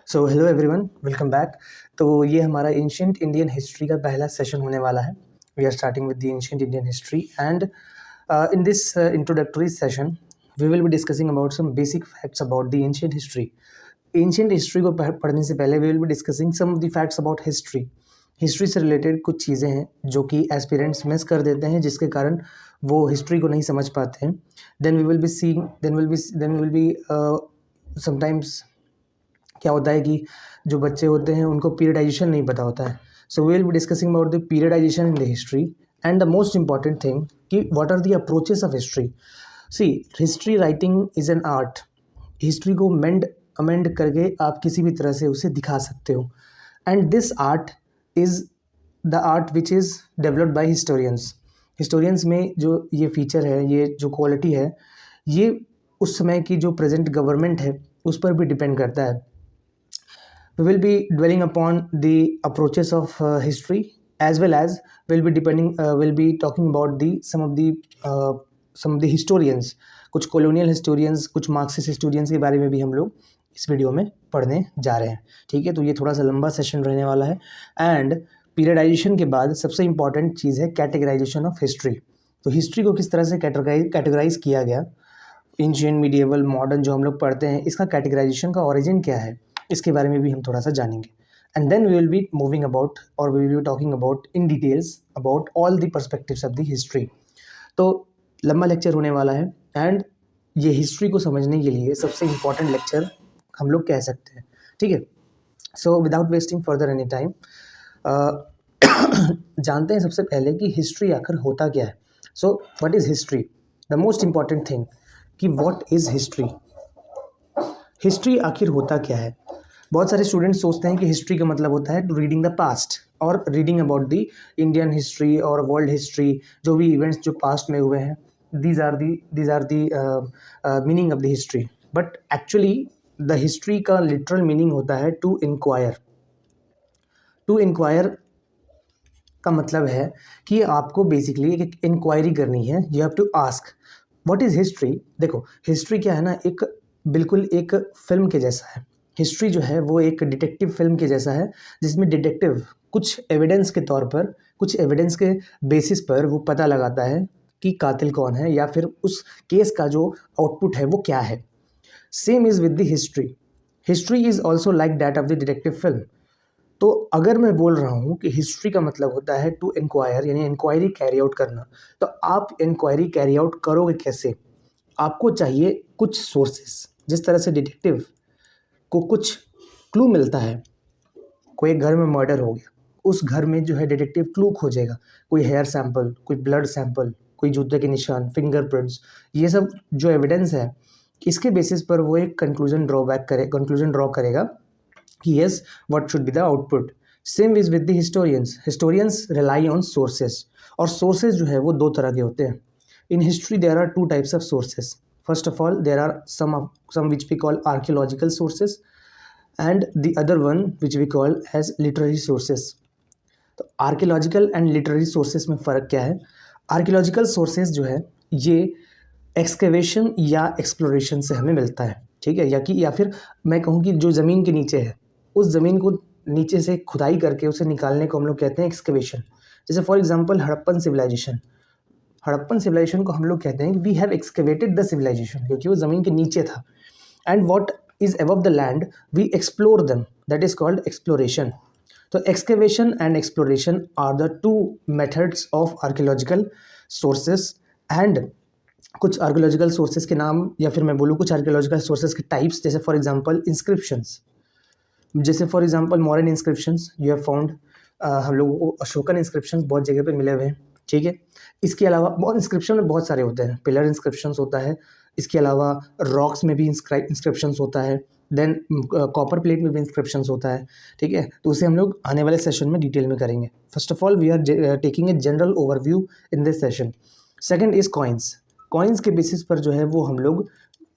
So hello everyone, welcome back. तो ये हमारा एंशिएंट इंडियन हिस्ट्री का पहला सेशन होने वाला है। We are starting with the ancient Indian history and in this introductory session we will be discussing about some basic facts about the ancient history. Ancient history को पढ़ने से पहले we will be discussing some of the facts about history. History से related कुछ चीज़ें हैं जो कि एस्पिरेंट्स मिस कर देते हैं, जिसके कारण वो हिस्ट्री को नहीं समझ पाते हैं। Then we will be seeing then will be sometimes क्या होता है कि जो बच्चे होते हैं उनको पीरियडाइजेशन नहीं पता होता है। So we will be discussing about the periodization in the history and the most important thing कि what are the approaches of history. See, history writing is an art. History को अमेंड करके आप किसी भी तरह से उसे दिखा सकते हो, and this art is the art which is developed by historians. Historians में जो ये फीचर है, ये जो क्वालिटी है, ये उस समय की जो प्रेजेंट गवर्नमेंट है उस पर भी डिपेंड करता है। We will be dwelling upon the approaches of history, as well as we'll be talking about some of the historians, कुछ colonial historians, कुछ Marxist historians के बारे में भी हम लोग इस वीडियो में पढ़ने जा रहे हैं। ठीक है, तो ये थोड़ा सा लंबा सेशन रहने वाला है। एंड पीरियडाइजेशन के बाद सबसे इंपॉर्टेंट चीज़ है कैटेगराइजेशन ऑफ हिस्ट्री। तो हिस्ट्री को किस तरह से कैटेगराइज किया गया, एंशिएंट, मीडिएवल, मॉडर्न जो हम लोग पढ़ते हैं, इसका कैटेगराइजेशन का ओरिजिन क्या है, इसके बारे में भी हम थोड़ा सा जानेंगे। And then we will be moving about और we will be talking about in details about all the perspectives of the history. तो लंबा लेक्चर होने वाला है, एंड ये हिस्ट्री को समझने के लिए सबसे इम्पॉर्टेंट लेक्चर हम लोग कह सकते हैं। ठीक है, so without wasting further any time जानते हैं सबसे पहले कि हिस्ट्री आखिर होता क्या है। So what is history? The most important thing कि व्हाट इज़ हिस्ट्री। हिस्ट्री आखिर होता क्या है? बहुत सारे स्टूडेंट्स सोचते हैं कि हिस्ट्री का मतलब होता है रीडिंग द पास्ट और reading about the Indian history और वर्ल्ड हिस्ट्री, जो भी इवेंट्स जो पास्ट में हुए हैं, these are the meaning of the history. But actually the history का लिटरल मीनिंग होता है टू इंक्वायर। टू इंक्वायर का मतलब है कि आपको बेसिकली एक इंक्वायरी करनी है। You have to ask what is history. देखो, हिस्ट्री क्या है ना, बिल्कुल एक फिल्म के जैसा है। हिस्ट्री जो है वो एक डिटेक्टिव फिल्म के जैसा है, जिसमें डिटेक्टिव कुछ एविडेंस के तौर पर, कुछ एविडेंस के बेसिस पर वो पता लगाता है कि कातिल कौन है, या फिर उस केस का जो आउटपुट है वो क्या है। Same is with the history. History is also like that of the detective film. तो अगर मैं बोल रहा हूँ कि हिस्ट्री का मतलब होता है टू इंक्वायर, यानी इंक्वायरी कैरी आउट करना, तो आप इंक्वायरी कैरी आउट करोगे कैसे? आपको चाहिए कुछ सोर्सेस। जिस तरह से डिटेक्टिव को कुछ क्लू मिलता है, कोई घर में मर्डर हो गया, उस घर में जो है डिटेक्टिव क्लू खोजेगा, कोई हेयर सैंपल, कोई ब्लड सैंपल, कोई जूते के निशान, फिंगरप्रिंट्स, ये सब जो एविडेंस है, इसके बेसिस पर वो एक कंक्लूजन ड्रॉ करेगा कि yes, what should be the output. Same is with the historians. Historians rely on sources, और सोर्सेज जो है वो दो तरह के होते हैं। In history there are two types of sources. First of all, there are some which we call archaeological sources, and the other one which we call as literary sources. तो archaeological and literary sources में फ़र्क क्या है? Archaeological sources जो है ये excavation या exploration से हमें मिलता है। ठीक है, या फिर मैं कहूँ कि जो ज़मीन के नीचे है, उस ज़मीन को नीचे से खुदाई करके उसे निकालने को हम लोग कहते हैं एक्सकेवेशन। जैसे फॉर एग्जांपल हड़प्पन सिविलाइजेशन को हम लोग कहते हैं we have excavated the civilization, क्योंकि वो ज़मीन के नीचे था। And what is above the land we explore them, that is called exploration. तो excavation and exploration are the two methods of archaeological sources. And कुछ आर्कियोलॉजिकल सोर्सेज के नाम, या फिर मैं बोलूँ कुछ आर्कियोलॉजिकल सोर्सेज के टाइप्स, जैसे फॉर एग्जांपल इंस्क्रिप्शंस। जैसे for example modern inscriptions you have found, हम लोगों को अशोकन इंस्क्रिप्शंस बहुत जगह पे मिले हुए हैं। ठीक है, इसके अलावा बहुत इंस्क्रिप्शन में बहुत सारे होते हैं। पिलर इंस्क्रिप्शंस होता है, इसके अलावा रॉक्स में भी इंस्क्रिप्शंस होता है, देन कॉपर प्लेट में भी इंस्क्रिप्शंस होता है। ठीक है, तो उसे हम लोग आने वाले सेशन में डिटेल में करेंगे। First of all we are taking a general overview in this session. Second is coins. Coins के बेसिस पर जो है वो हम लोग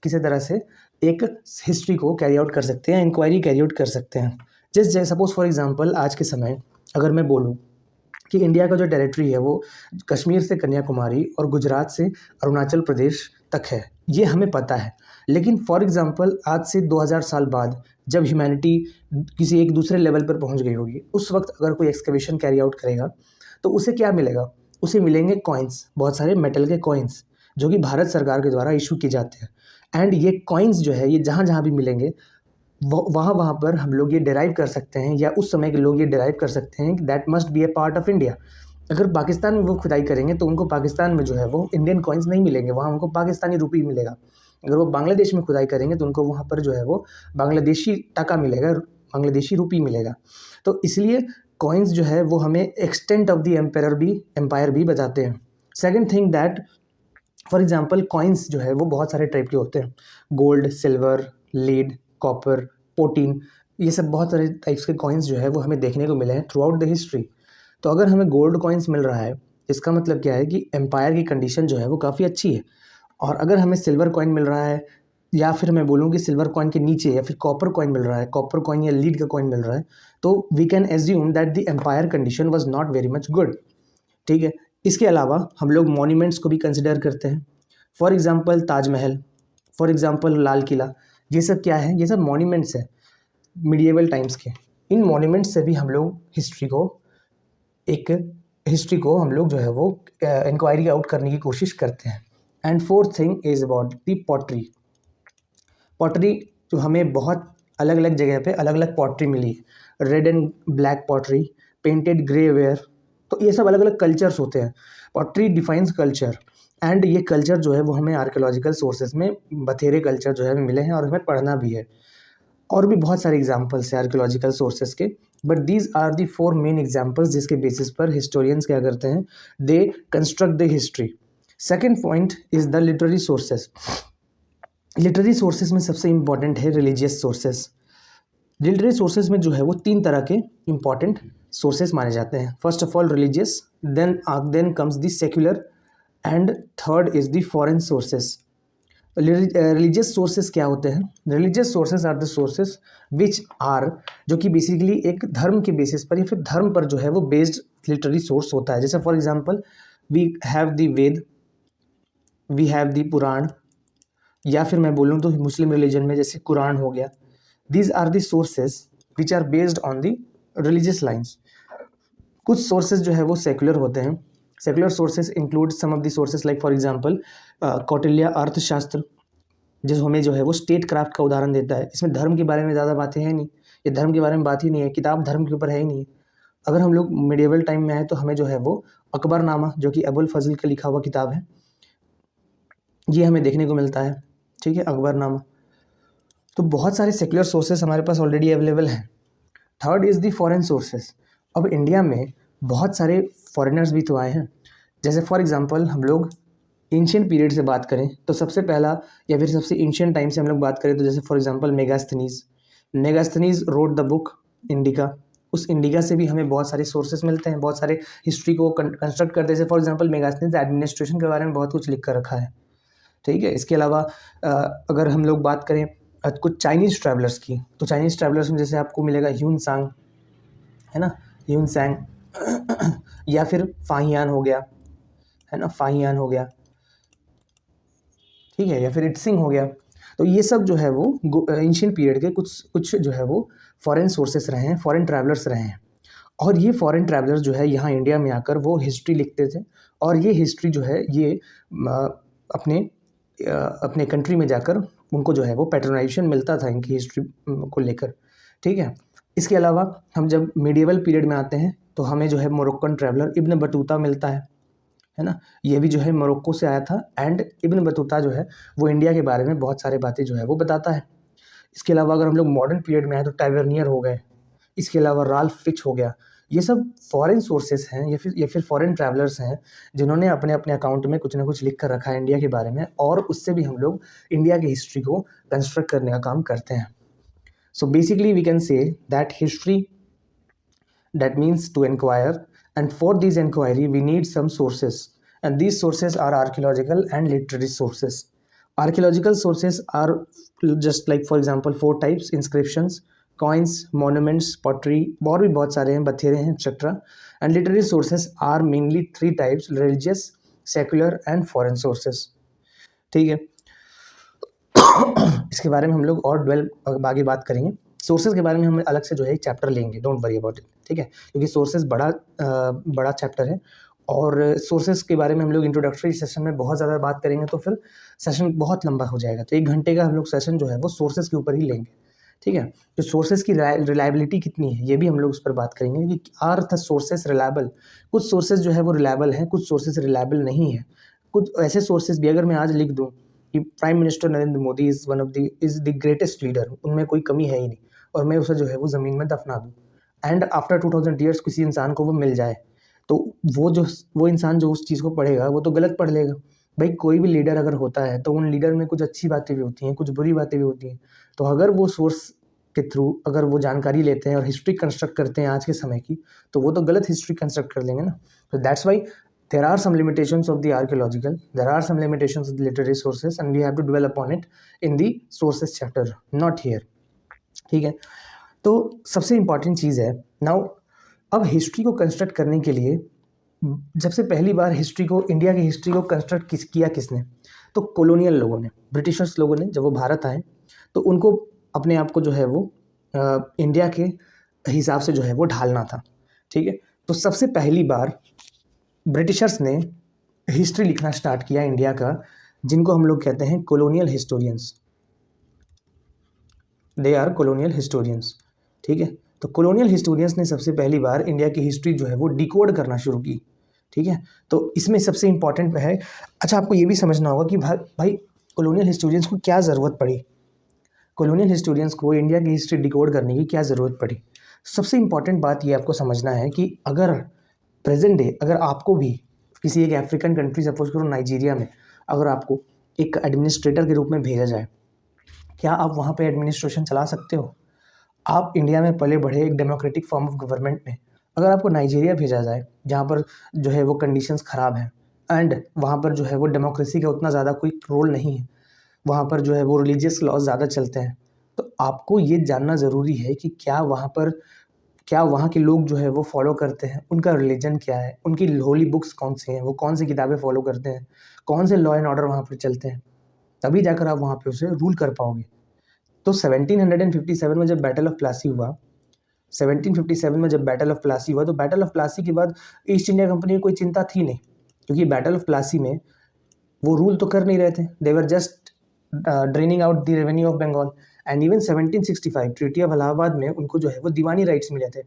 किसी तरह से एक हिस्ट्री को कैरी आउट कर सकते हैं, इंक्वायरी कैरी आउट कर सकते हैं। जैसे सपोज फॉर एग्जांपल आज के समय अगर मैं बोलूँ कि इंडिया का जो टेरिटरी है वो कश्मीर से कन्याकुमारी और गुजरात से अरुणाचल प्रदेश तक है, ये हमें पता है। लेकिन फॉर एग्जांपल आज से 2000 साल बाद जब ह्यूमैनिटी किसी एक दूसरे लेवल पर पहुंच गई होगी, उस वक्त अगर कोई एक्सकवेशन कैरी आउट करेगा तो उसे क्या मिलेगा? उसे मिलेंगे कॉइन्स, बहुत सारे मेटल के कॉइन्स जो कि भारत सरकार के द्वारा इशू किए जाते हैं। एंड ये कॉइन्स जो है, ये जहाँ जहाँ भी मिलेंगे वहाँ वहाँ पर हम लोग ये डिराइव कर सकते हैं, या उस समय के लोग ये डिराइव कर सकते हैं कि that must be A part of India. अगर पाकिस्तान में वो खुदाई करेंगे तो उनको पाकिस्तान में जो है वो इंडियन कॉइन्स नहीं मिलेंगे, वहाँ उनको पाकिस्तानी रुपी मिलेगा। अगर वो बांग्लादेश में खुदाई करेंगे तो उनको वहाँ पर जो है वो बांग्लादेशी टका मिलेगा, बांग्लादेशी रुपी मिलेगा। तो इसलिए कॉइन्स जो है वो हमें एक्सटेंट ऑफ द एम्पायर भी बताते हैं। Second thing that for example coins जो है वो बहुत सारे टाइप के होते हैं, gold, silver, lead, copper, protein, ये सब बहुत सारे टाइप्स के कॉइन्स जो है वो हमें देखने को मिले हैं थ्रू आउट द हिस्ट्री। तो अगर हमें गोल्ड कॉइन्स मिल रहा है, इसका मतलब क्या है कि एम्पायर की कंडीशन जो है वो काफ़ी अच्छी है। और अगर हमें सिल्वर कॉइन मिल रहा है, या फिर मैं बोलूँ कि सिल्वर कॉइन के नीचे या फिर कॉपर कॉइन मिल रहा है, कॉपर कॉइन या लीड का कॉइन मिल रहा है, तो we can assume that the empire condition was not very much good. ठीक है, इसके अलावा हम लोग मॉन्यूमेंट्स को भी कंसिडर करते हैं। For example Taj Mahal, for example Lal Qila, ये सब क्या है? ये सब मॉन्यूमेंट्स हैं मिडिएवल टाइम्स के। इन मॉन्यूमेंट्स से भी हम लोग हिस्ट्री को हम लोग जो है वो इंक्वायरी आउट करने की कोशिश करते हैं। And fourth thing is about the pottery. Pottery जो हमें बहुत अलग अलग जगह पे अलग अलग पॉटरी मिली है, red and black pottery, painted grey ware, तो ये सब अलग अलग कल्चर्स होते हैं। पॉटरी डिफाइंस कल्चर, एंड ये कल्चर जो है वो हमें आर्कियोलॉजिकल सोर्सेज में बथेरे कल्चर जो है हमें मिले हैं और हमें पढ़ना भी है। और भी बहुत सारे एग्जाम्पल्स हैं आर्कियोलॉजिकल सोर्सेज के, but these are the 4 main examples जिसके बेसिस पर हिस्टोरियंस क्या करते हैं, they construct the history. Second point is the literary sources. Literary sources में सबसे इंपॉर्टेंट है रिलीजियस सोर्सेज। लिटरेरी सोर्सेज में जो है वो 3 तरह के इंपॉर्टेंट सोर्सेज माने जाते हैं। First of all religious, then comes the secular, and third is the foreign sources. Religious sources क्या होते हैं? Religious sources are the sources which are, जो कि बेसिकली एक धर्म के बेसिस पर या फिर धर्म पर जो है वो बेस्ड लिटरेरी सोर्स होता है। जैसे for example we have the Veda, we have the Purana, या फिर मैं बोलूँ तो मुस्लिम रिलीजन में जैसे कुरान हो गया। These are the sources which are based on the religious lines. कुछ सोर्सेज जो है वो सेकुलर होते हैं। Secular sources include some of the sources like for example Kautilya Arthashastra, जो हमें जो है वो स्टेट क्राफ्ट का उदाहरण देता है। इसमें धर्म के बारे में ज़्यादा बातें हैं नहीं, ये धर्म के बारे में बात ही नहीं है, किताब धर्म के ऊपर है ही नहीं है। अगर हम लोग मिडिएवल टाइम में आए तो हमें जो है वो अकबरनामा, जो कि अबुल फजल का लिखा हुआ किताब है, ये हमें देखने को मिलता है। ठीक है, अकबरनामा। तो बहुत सारे सेकुलर सोर्सेज हमारे पास ऑलरेडी अवेलेबल हैं। Third is the foreign sources. अब इंडिया में बहुत सारे फॉरेनर्स भी तो आए हैं। जैसे फॉर एग्जांपल हम लोग एंशियंट पीरियड से बात करें तो सबसे पहला, या फिर सबसे एंशियंट टाइम से हम लोग बात करें तो जैसे for example Megasthenes road the book indica. उस इंडिका से भी हमें बहुत सारे सोर्सेज मिलते हैं, बहुत सारे हिस्ट्री को कंस्ट्रक्ट करते हैं। जैसे फॉर एग्जांपल मेगास्थनीज एडमिनिस्ट्रेशन के बारे में बहुत कुछ लिख कर रखा है। ठीक है, इसके अलावा अगर हम लोग बात करें कुछ चाइनीज़ ट्रैवलर्स की, तो चाइनीज़ ट्रैवलर्स में जैसे आपको मिलेगा ह्यून सांग, है ना, ह्यून सांग, या फिर फाहियान हो गया, है ना, फाहियान हो गया, ठीक है, या फिर इटसिंग हो गया। तो ये सब जो है वो एंशिएंट पीरियड के कुछ जो है वो फॉरेन सोर्सेस रहे हैं, फॉरेन ट्रैवलर्स रहे हैं। और ये फॉरेन ट्रैवलर्स जो है यहाँ इंडिया में आकर वो हिस्ट्री लिखते थे, और ये हिस्ट्री जो है ये अपने कंट्री में जाकर उनको जो है वो पैट्रोनाइजेशन मिलता था इनकी हिस्ट्री को लेकर। ठीक है, इसके अलावा हम जब मिडिएवल पीरियड में आते हैं तो हमें जो है मोरक्कन ट्रैवलर इब्न बतूता मिलता है ना, ये भी जो है मोरक्को से आया था। एंड इब्न बतूता जो है वो इंडिया के बारे में बहुत सारे बातें जो है वो बताता है। इसके अलावा अगर हम लोग मॉडर्न पीरियड में आए तो टाइवर्नियर हो गए, इसके अलावा राल्फ फिच हो गया। ये सब फॉरेन सोर्सेस हैं या फिर फॉरेन ट्रैवलर्स हैं जिन्होंने अपने अपने अकाउंट में कुछ ना कुछ लिख कर रखा है इंडिया के बारे में, और उससे भी हम लोग इंडिया की हिस्ट्री को कंस्ट्रक्ट करने का काम करते हैं। So basically we can say that history, that means to inquire, and for this inquiry we need some sources, and these sources are archaeological and literary sources. Archaeological sources are just like for example 4 types: inscriptions, coins, monuments, pottery, और भी बहुत सारे हैं, बथेरे हैं, etc. And literary sources are mainly 3 types: religious, secular and foreign sources. ठीक है। इसके बारे में हम लोग और आगे बात करेंगे। सोर्सेज के बारे में हम अलग से जो है एक चैप्टर लेंगे, डोंट वरी अबाउट इट, ठीक है, क्योंकि सोर्सेज बड़ा चैप्टर है और सोर्सेज के बारे में हम लोग इंट्रोडक्टरी सेशन में बहुत ज़्यादा बात करेंगे तो फिर सेशन बहुत लंबा हो जाएगा। तो 1 घंटे का हम लोग सेशन जो है वो सोर्सेज के ऊपर ही लेंगे, ठीक है। तो सोर्सेज की रिलायबिलिटी कितनी है ये भी हम लोग उस पर बात करेंगे कि आर द सोर्सेज रिलायबल। कुछ सोर्सेज जो है वो रिलायबल हैं, कुछ सोर्सेज रिलायबल नहीं है। कुछ ऐसे सोर्सेज भी अगर मैं आज लिख दूँ कि prime minister Narendra Modi is the greatest leader, उनमें कोई कमी है ही नहीं, और मैं उसे जो है वो ज़मीन में दफना दूँ एंड आफ्टर 2000 ईयर्स किसी इंसान को वो मिल जाए, तो वो इंसान जो उस चीज़ को पढ़ेगा वो तो गलत पढ़ लेगा। भाई कोई भी लीडर अगर होता है तो उन लीडर में कुछ अच्छी बातें भी होती हैं, कुछ बुरी बातें भी होती हैं। तो अगर वो सोर्स के थ्रू अगर वो जानकारी लेते हैं और हिस्ट्री कंस्ट्रक्ट करते हैं आज के समय की, तो वो तो गलत हिस्ट्री कंस्ट्रक्ट कर लेंगे ना। तो that's Y there are some limitations of the archaeological, there are some limitations of the literary sources and we have to dwell upon it in the sources chapter, not here, ठीक है। तो सबसे important चीज़ है now, अब history को construct करने के लिए जब से पहली बार हिस्ट्री को, इंडिया की हिस्ट्री को कंस्ट्रक्ट किया किसने, तो कॉलोनियल लोगों ने, ब्रिटिशर्स लोगों ने। जब वो भारत आए तो उनको अपने आप को जो है वो इंडिया के हिसाब से जो है वो ढालना था, ठीक है। तो सबसे पहली बार ब्रिटिशर्स ने हिस्ट्री लिखना स्टार्ट किया इंडिया का, जिनको हम लोग कहते हैं colonial historians, they are colonial historians, ठीक है। तो कॉलोनियल हिस्टोरियंस ने सबसे पहली बार इंडिया की हिस्ट्री जो है वो डिकोड करना शुरू की, ठीक है। तो इसमें सबसे इम्पॉर्टेंट है, अच्छा आपको ये भी समझना होगा कि भाई कॉलोनियल हिस्टोरियंस को क्या ज़रूरत पड़ी, कॉलोनियल हिस्टोरियंस को इंडिया की हिस्ट्री डिकोड करने की क्या ज़रूरत पड़ी। सबसे इम्पॉर्टेंट बात ये आपको समझना है कि अगर प्रेजेंट डे अगर आपको भी किसी एक अफ्रीकन कंट्री, सपोज करो नाइजीरिया में, अगर आपको एक एडमिनिस्ट्रेटर के रूप में भेजा जाए, क्या आप वहाँ पे एडमिनिस्ट्रेशन चला सकते हो? आप इंडिया में पले बढ़े एक डेमोक्रेटिक फॉर्म ऑफ गवर्नमेंट में, अगर आपको नाइजीरिया भेजा जाए जहाँ पर जो है वो कंडीशंस ख़राब हैं एंड वहाँ पर जो है वो डेमोक्रेसी का उतना ज़्यादा कोई रोल नहीं है, वहाँ पर जो है वो रिलीजियस लॉज ज़्यादा चलते हैं, तो आपको ये जानना ज़रूरी है कि क्या वहाँ के लोग जो है वो फॉलो करते हैं, उनका रिलीजन क्या है, उनकी होली बुक्स कौन सी हैं, वो कौन सी किताबें फॉलो करते हैं, कौन से लॉ एंड ऑर्डर वहाँ पर चलते हैं, तभी जाकर आप वहाँ पे उसे रूल कर पाओगे। तो 1757 में जब बैटल ऑफ प्लासी हुआ, 1757 में जब बैटल ऑफ प्लासी हुआ, तो बैटल ऑफ प्लासी के बाद ईस्ट इंडिया कंपनी को कोई चिंता थी नहीं, क्योंकि बैटल ऑफ प्लासी में वो रूल तो कर नहीं रहे थे, they were just draining out the revenue of Bengal. And even 1765 treaty of Allahabad में उनको जो है वो दीवानी राइट्स मिले थे,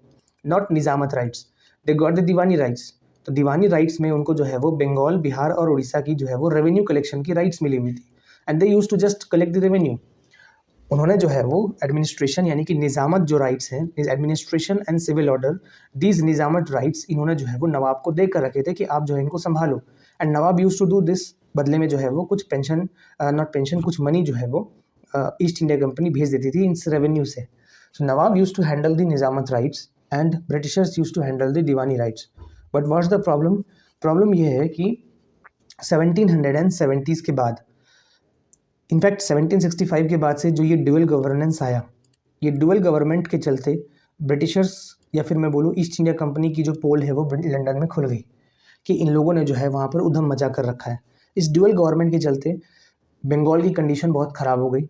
not Nizamat rights, they got the Diwani rights. तो दीवानी राइट्स में उनको जो है वो बंगाल, बिहार और उड़ीसा की जो है वो रेवेन्यू कलेक्शन की राइट्स मिली हुई थी and they used to just collect the revenue. उन्होंने जो है वो एडमिनिस्ट्रेशन यानी कि निजामत जो राइट्स हैं, administration and civil order, these निजामत राइट्स इन्होंने जो है वो नवाब को दे कर रखे थे कि आप जो है इनको संभालो। And nawab use to do this, बदले में जो है वो कुछ पेंशन, नॉट पेंशन, कुछ मनी जो है वो ईस्ट इंडिया कंपनी भेज देती थी इस रेवेन्यू से। So Nawab use to handle the Nizamat rights and Britishers used to handle the Diwani rights. But what's the problem, problem ये है कि 1770s के बाद, इनफैक्ट 1765 के बाद से जो ये ड्यूअल गवर्नेंस आया, ये ड्यूअल गवर्नमेंट के चलते ब्रिटिशर्स या फिर मैं बोलूँ ईस्ट इंडिया कंपनी की जो पोल है वो लंदन में खुल गई कि इन लोगों ने जो है वहाँ पर उधम मचा कर रखा है। इस ड्यूअल गवर्नमेंट के चलते बंगाल की कंडीशन बहुत ख़राब हो गई,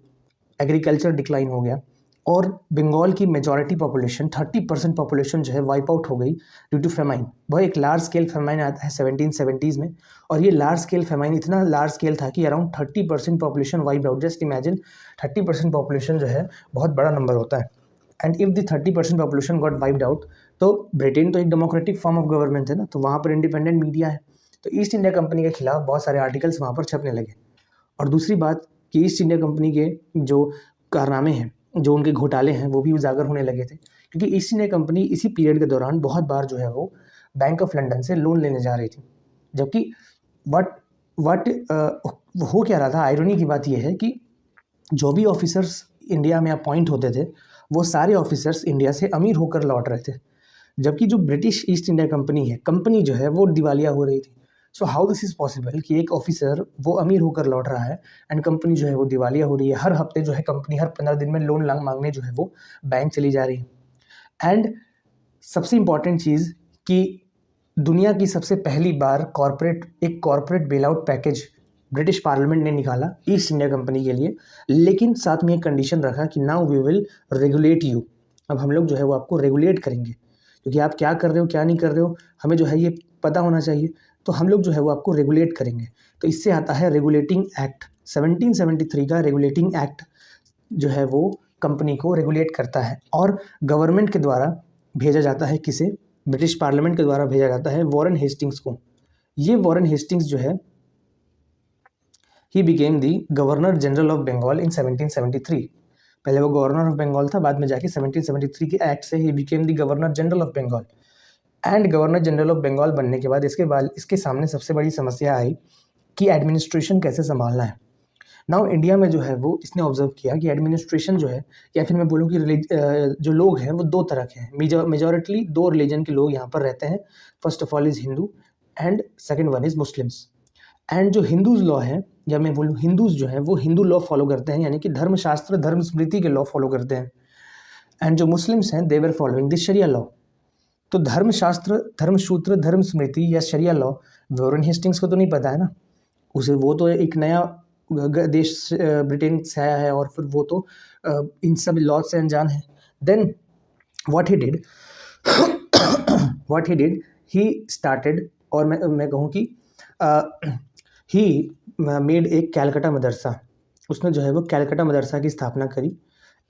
एग्रीकल्चर डिक्लाइन हो गया और बंगाल की मेजॉरिटी पॉपुलेशन 30% पॉपुलेशन जो है वाइप आउट हो गई ड्यू टू फेमाइन। बहुत एक लार्ज स्केल फेमाइन आता है 1770s में, और ये लार्ज स्केल फेमाइन इतना लार्ज स्केल था कि around 30% population wipe out. Just imagine 30% population जो है बहुत बड़ा नंबर होता है। And if the 30% population got wiped out, तो ब्रिटेन तो एक डेमोक्रेटिक फॉर्म ऑफ गवर्नमेंट है ना, तो वहाँ पर इंडिपेंडेंट मीडिया है, तो ईस्ट इंडिया कंपनी के खिलाफ बहुत सारे आर्टिकल्स वहाँ पर छपने लगे। और दूसरी बात कि ईस्ट इंडिया कंपनी के जो कारनामे हैं, जो उनके घोटाले हैं, वो भी उजागर होने लगे थे, क्योंकि ईस्ट इंडिया कंपनी इसी पीरियड के दौरान बहुत बार जो है वो बैंक ऑफ लंदन से लोन लेने जा रही थी। जबकि वट हो क्या रहा था, आयरनी की बात यह है कि जो भी ऑफिसर्स इंडिया में अपॉइंट होते थे वो सारे ऑफिसर्स इंडिया से अमीर होकर लौट रहे थे, जबकि जो ब्रिटिश ईस्ट इंडिया कंपनी है, कंपनी जो है वो दिवालिया हो रही थी। So how this is possible कि एक ऑफिसर वो अमीर होकर लौट रहा है एंड कंपनी जो है वो दिवालिया हो रही है। हर हफ्ते जो है कंपनी हर 15 दिन में लोन मांगने जो है वो बैंक चली जा रही है। एंड सबसे इम्पॉर्टेंट चीज़ कि दुनिया की सबसे पहली बार एक corporate bail out package British parliament ने निकाला ईस्ट इंडिया कंपनी के लिए, लेकिन साथ में एक कंडीशन रखा कि now we will regulate you. अब हम लोग जो है वो आपको रेगुलेट करेंगे, क्योंकि आप क्या कर रहे हो क्या नहीं कर रहे हो हमें जो है ये पता होना चाहिए, तो हम लोग जो है वो आपको रेगुलेट करेंगे। तो इससे आता है रेगुलेटिंग एक्ट। 1773 का रेगुलेटिंग एक्ट जो है वो कंपनी को रेगुलेट करता है, और गवर्नमेंट के द्वारा भेजा जाता है किसे, ब्रिटिश पार्लियामेंट के द्वारा भेजा जाता है वॉरेन हेस्टिंग्स को। ये वॉरेन हेस्टिंग्स जो है he became the governor general of Bengal in 1773। पहले वो गवर्नर ऑफ बंगाल था, बाद में जाके 1773 के एक्ट से ही became the governor general of Bengal. And governor general of Bengal बनने के बाद इसके सामने सबसे बड़ी समस्या आई कि एडमिनिस्ट्रेशन कैसे संभालना है। नाउ इंडिया में जो है वो इसने ऑब्जर्व किया कि एडमिनिस्ट्रेशन जो है, या फिर मैं बोलूँ कि जो लोग हैं वो दो तरह के हैं, मेजॉरिटली दो रिलीजन के लोग यहाँ पर रहते हैं। First of all is Hindu and second one is Muslims. And जो हिंदूज लॉ है, या मैं बोलूँ हिंदूज जो है वो हिंदू लॉ फॉलो करते हैं, यानी कि धर्मशास्त्र धर्म स्मृति के लॉ फॉलो करते हैं। एंड जो मुस्लिम्स हैं they were following the Sharia law. तो धर्मशास्त्र धर्मसूत्र धर्म स्मृति या शरिया लॉ वॉरेन हेस्टिंग्स को तो नहीं पता है ना, उसे वो तो एक नया देश ब्रिटेन से आया है और फिर वो तो इन सब लॉ से अनजान है। Then what he did he started, और मैं कहूँ कि ही मेड एक कैलकाटा मदरसा। उसने जो है वो कैलकाटा मदरसा की स्थापना करी।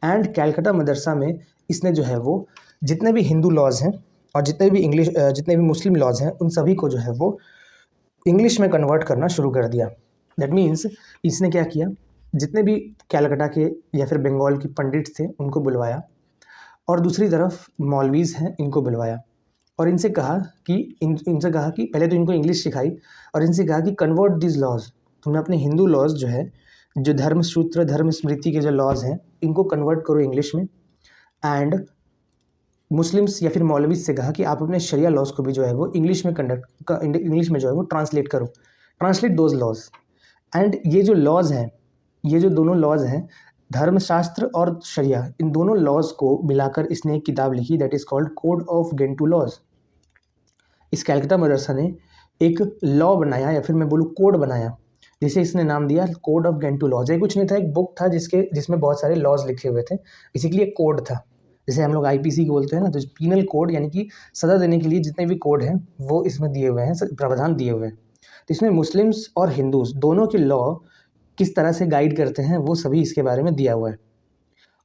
एंड कैलकाटा मदरसा में इसने जो है वो जितने भी हिंदू लॉज हैं और जितने भी मुस्लिम लॉज हैं उन सभी को जो है वो इंग्लिश में कन्वर्ट करना शुरू कर दिया। दैट मीन्स इसने क्या किया, जितने भी कैलकाटा के या फिर बंगाल के पंडित थे उनको बुलवाया, और दूसरी तरफ मौलवीज़ हैं इनको बुलवाया, और इनसे कहा कि पहले तो इनको इंग्लिश सिखाई, और इनसे कहा कि कन्वर्ट दिस लॉज, तुमने अपने हिंदू लॉज जो है, जो धर्मसूत्र धर्म स्मृति के जो लॉज हैं इनको कन्वर्ट करो इंग्लिश में। एंड मुस्लिम्स या फिर मौलवी से कहा कि आप अपने शरिया लॉज को भी जो है वो इंग्लिश में जो है वो ट्रांसलेट दोज लॉज। एंड ये जो लॉज हैं, ये जो दोनों लॉज हैं धर्मशास्त्र और शरिया, इन दोनों लॉज को मिलाकर इसने एक किताब लिखी that is called code of Gentoo laws. इस कैलकाटा मदरसा ने एक लॉ बनाया, या फिर मैं बोलूँ कोड बनाया, जिसे इसने नाम दिया कोड ऑफ गेंटू लॉज। ये कुछ नहीं था, एक बुक था जिसमें बहुत सारे लॉज लिखे हुए थे, बेसिकली एक कोड था, जैसे हम लोग आईपीसी को बोलते हैं ना, तो पीनल कोड यानी कि सजा देने के लिए जितने भी कोड हैं वो इसमें दिए हुए हैं, प्रावधान दिए हुए हैं। तो इसमें मुस्लिम्स और हिंदूज दोनों के लॉ किस तरह से गाइड करते हैं वो सभी इसके बारे में दिया हुआ है।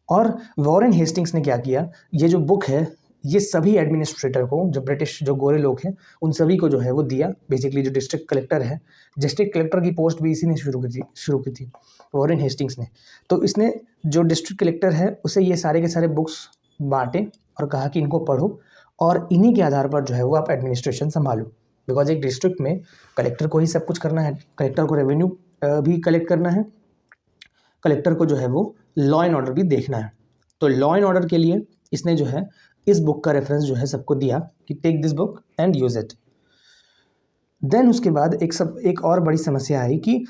और वॉरेन हेस्टिंग्स ने क्या किया, ये जो बुक है ये सभी एडमिनिस्ट्रेटर को, जो ब्रिटिश जो गोरे लोग हैं उन सभी को जो है वो दिया। बेसिकली जो डिस्ट्रिक्ट कलेक्टर है, डिस्ट्रिक्ट कलेक्टर की पोस्ट भी इसी ने शुरू की थी वॉरेन हेस्टिंग्स ने। तो इसने जो डिस्ट्रिक्ट कलेक्टर है उसे ये सारे के सारे बुक्स बांटे और कहा कि इनको पढ़ो, और इन्हीं के आधार पर जो है वो आप एडमिनिस्ट्रेशन संभालो। बिकॉज एक डिस्ट्रिक्ट में कलेक्टर को ही सब कुछ करना है, कलेक्टर को रेवेन्यू भी कलेक्ट करना है, कलेक्टर को जो है वो लॉ एंड ऑर्डर भी देखना है। तो लॉ एंड ऑर्डर के लिए इसने जो है इस बुक का रेफरेंस जो है सबको दिया कि take this book and use it. Then उसके बाद एक और बड़ी समस्या आई कि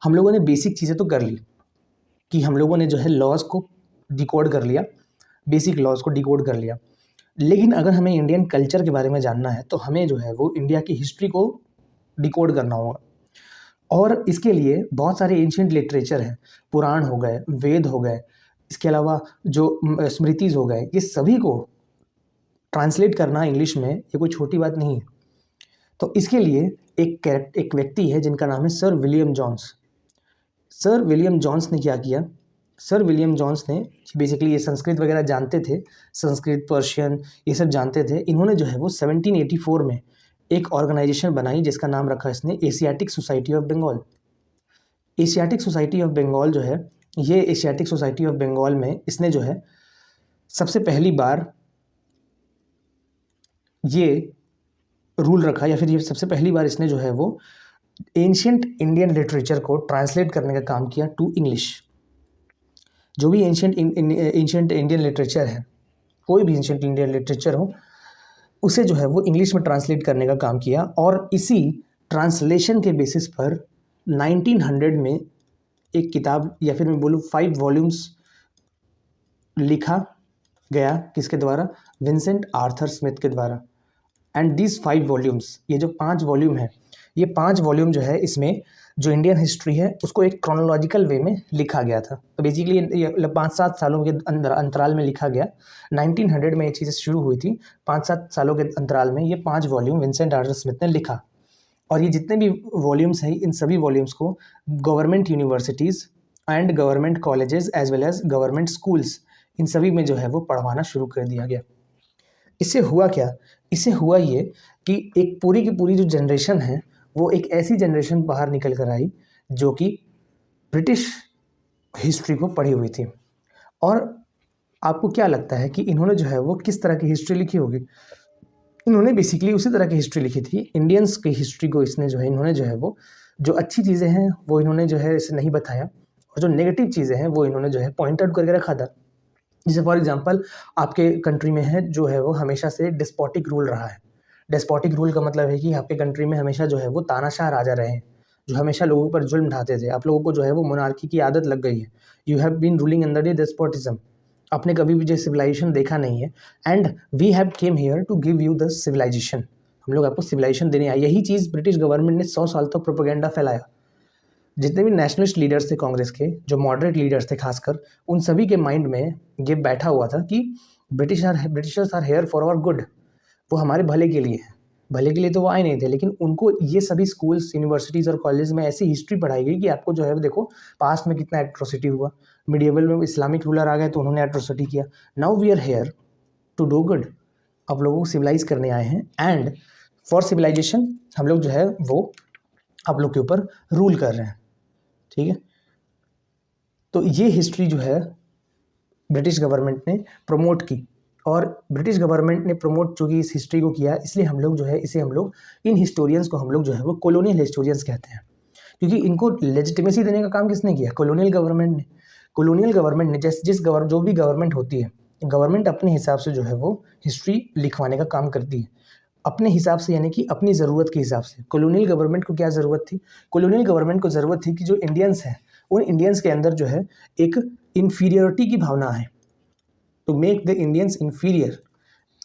हम लोगों ने बेसिक चीज़ें तो कर ली, कि हम लोगों ने जो है लॉज को डिकोड कर लिया, बेसिक लॉज को डिकोड कर लिया, लेकिन अगर हमें इंडियन कल्चर के बारे में जानना है तो हमें जो है वो इंडिया की हिस्ट्री को डिकोड करना होगा। और इसके लिए बहुत सारे एंशिएंट लिटरेचर हैं, पुराण हो गए, वेद हो गए, इसके अलावा जो स्मृतिज हो गए, ये सभी को ट्रांसलेट करना इंग्लिश में ये कोई छोटी बात नहीं है। तो इसके लिए एक व्यक्ति है जिनका नाम है sir William Jones. Sir William Jones ने क्या किया, सर विलियम जॉन्स ने बेसिकली ये संस्कृत वगैरह जानते थे, संस्कृत पर्शियन ये सब जानते थे। इन्होंने जो है वो 1784 में एक ऑर्गेनाइजेशन बनाई जिसका नाम रखा इसने Asiatic Society of Bengal. Asiatic Society of Bengal जो है, ये एशियाटिक सोसाइटी ऑफ बंगाल में इसने जो है सबसे पहली बार ये रूल रखा, या फिर ये सबसे पहली बार इसने जो है वो एंशिएंट इंडियन लिटरेचर को ट्रांसलेट करने का काम किया टू इंग्लिश। जो भी एंशिएंट इंडियन लिटरेचर है, कोई भी एंशिएंट इंडियन लिटरेचर हो, उसे जो है वो इंग्लिश में ट्रांसलेट करने का काम किया। और इसी ट्रांसलेशन के बेसिस पर 1900 में एक किताब, या फिर मैं बोलूँ 5 वॉल्यूम्स लिखा गया, किसके द्वारा, विंसेंट आर्थर स्मिथ के द्वारा। एंड दिस 5 वॉल्यूम्स, ये जो 5 वॉल्यूम है, ये 5 वॉल्यूम जो है इसमें जो इंडियन हिस्ट्री है उसको एक क्रोनोलॉजिकल वे में लिखा गया था। तो बेसिकली ये 5-7 सालों के अंदर अंतराल में लिखा गया। 1900 में ये चीज़ें शुरू हुई थी। 5-7 सालों के अंतराल में ये 5 वॉल्यूम विंसेंट आर्चर स्मिथ ने लिखा। और ये जितने भी वॉल्यूम्स हैं इन सभी वॉल्यूम्स को government universities and government colleges as well as government schools इन सभी में जो है वो पढ़वाना शुरू कर दिया गया। इससे हुआ क्या? इससे हुआ ये कि एक पूरी की पूरी जो जनरेशन है वो एक ऐसी जनरेशन बाहर निकल कर आई जो कि ब्रिटिश हिस्ट्री को पढ़ी हुई थी। और आपको क्या लगता है कि इन्होंने जो है वो किस तरह की हिस्ट्री लिखी होगी? इन्होंने बेसिकली उसी तरह की हिस्ट्री लिखी थी। इंडियंस की हिस्ट्री को इसने जो है इन्होंने जो है वो जो अच्छी चीज़ें हैं वो इन्होंने जो है इसे नहीं बताया, और जो नेगेटिव चीज़ें हैं वो इन्होंने जो है पॉइंट आउट करके रखा था। जैसे फॉर एग्जांपल आपके कंट्री में है जो है वो हमेशा से डिस्पोटिक रूल रहा है। डिस्पोटिक रूल का मतलब है कि आपके कंट्री में हमेशा जो है वो तानाशाह राजा रहे हैं जो हमेशा लोगों पर जुल्म ढाते थे। आप लोगों को जो है वो मोनार्की की आदत लग गई है। You have been ruling under the despotism. आपने कभी भी जो सिविलाइजेशन देखा नहीं है, and we have came here to give you the civilization. हम लोग आपको सिविलाइजेशन देने आए। यही चीज़ ब्रिटिश गवर्नमेंट ने 100 साल तक प्रोपेगेंडा फैलाया। जितने भी नेशनलिस्ट लीडर्स थे कांग्रेस के, जो मॉडरेट लीडर्स थे खासकर, उन सभी के माइंड में ये बैठा हुआ था कि Britishers are here for our good. वो हमारे भले के लिए है। भले के लिए तो वो आए नहीं थे, लेकिन उनको ये सभी स्कूल्स, यूनिवर्सिटीज़ और कॉलेज में ऐसी हिस्ट्री पढ़ाई गई कि आपको जो है वो देखो पास्ट में कितना एट्रोसिटी हुआ। मिडिएवल में इस्लामिक रूलर आ गए तो उन्होंने एट्रोसिटी किया। Now we are here to do good. आप लोगों को सिविलाइज करने आए हैं, एंड फॉर सिविलाइजेशन हम लोग जो है वो आप लोग के ऊपर रूल कर रहे हैं। ठीक है, तो ये हिस्ट्री जो है ब्रिटिश गवर्नमेंट ने प्रमोट की, और ब्रिटिश गवर्नमेंट ने प्रमोट चूँकि इस हिस्ट्री को किया, इसलिए हम लोग जो है इसे हम लोग इन हिस्टोरियंस को हम लोग जो है वो कॉलोनियल हिस्टोरियंस कहते हैं। क्योंकि इनको लेजिटिमेसी देने का काम किसने किया? कॉलोनियल गवर्नमेंट ने। कॉलोनियल गवर्नमेंट ने जो भी गवर्नमेंट होती है, गवर्नमेंट अपने हिसाब से जो है वो हिस्ट्री लिखवाने का काम करती है अपने हिसाब से, यानी कि अपनी ज़रूरत के हिसाब से। कॉलोनियल गवर्नमेंट को क्या ज़रूरत थी? कॉलोनियल गवर्नमेंट को ज़रूरत थी कि जो इंडियंस हैं उन इंडियंस के अंदर जो है एक इन्फीरियरिटी की भावना है, to make the Indians inferior.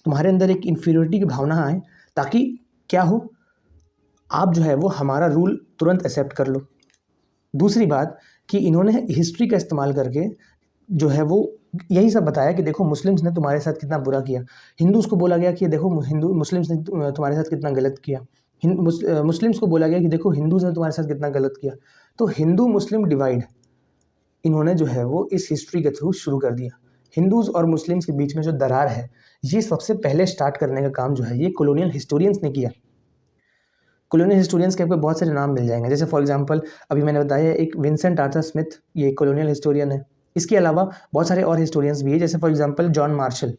तुम्हारे अंदर एक इन्फीरियरिटी की भावना आए ताकि क्या हो, आप जो है वो हमारा रूल तुरंत एक्सेप्ट कर लो। दूसरी बात कि इन्होंने हिस्ट्री का इस्तेमाल करके जो है वो यही सब बताया कि देखो मुस्लिम्स ने तुम्हारे साथ कितना बुरा किया। हिंदूज़ को बोला गया कि देखो मुस्लिम्स ने तुम्हारे साथ कितना गलत किया। मुस्लिम्स को बोला गया कि देखो हिंदूज़ ने तुम्हारे साथ कितना गलत किया। तो हिंदू मुस्लिम डिवाइड इन्होंने जो है वो इस हिस्ट्री के थ्रू शुरू कर दिया। हिंदूज़ और मुस्लिम्स के बीच में जो दरार है, ये सबसे पहले स्टार्ट करने का काम जो है ये कॉलोनियल हिस्टोरियंस ने किया। कॉलोनियल हिस्टोरियंस के आपको बहुत सारे नाम मिल जाएंगे। जैसे फॉर एग्जांपल अभी मैंने बताया एक विंसेंट आर्थर स्मिथ, ये कॉलोनियल हिस्टोरियन है। इसके अलावा बहुत सारे और हिस्टोरियंस भी है, जैसे फॉर एग्जांपल जॉन मार्शल,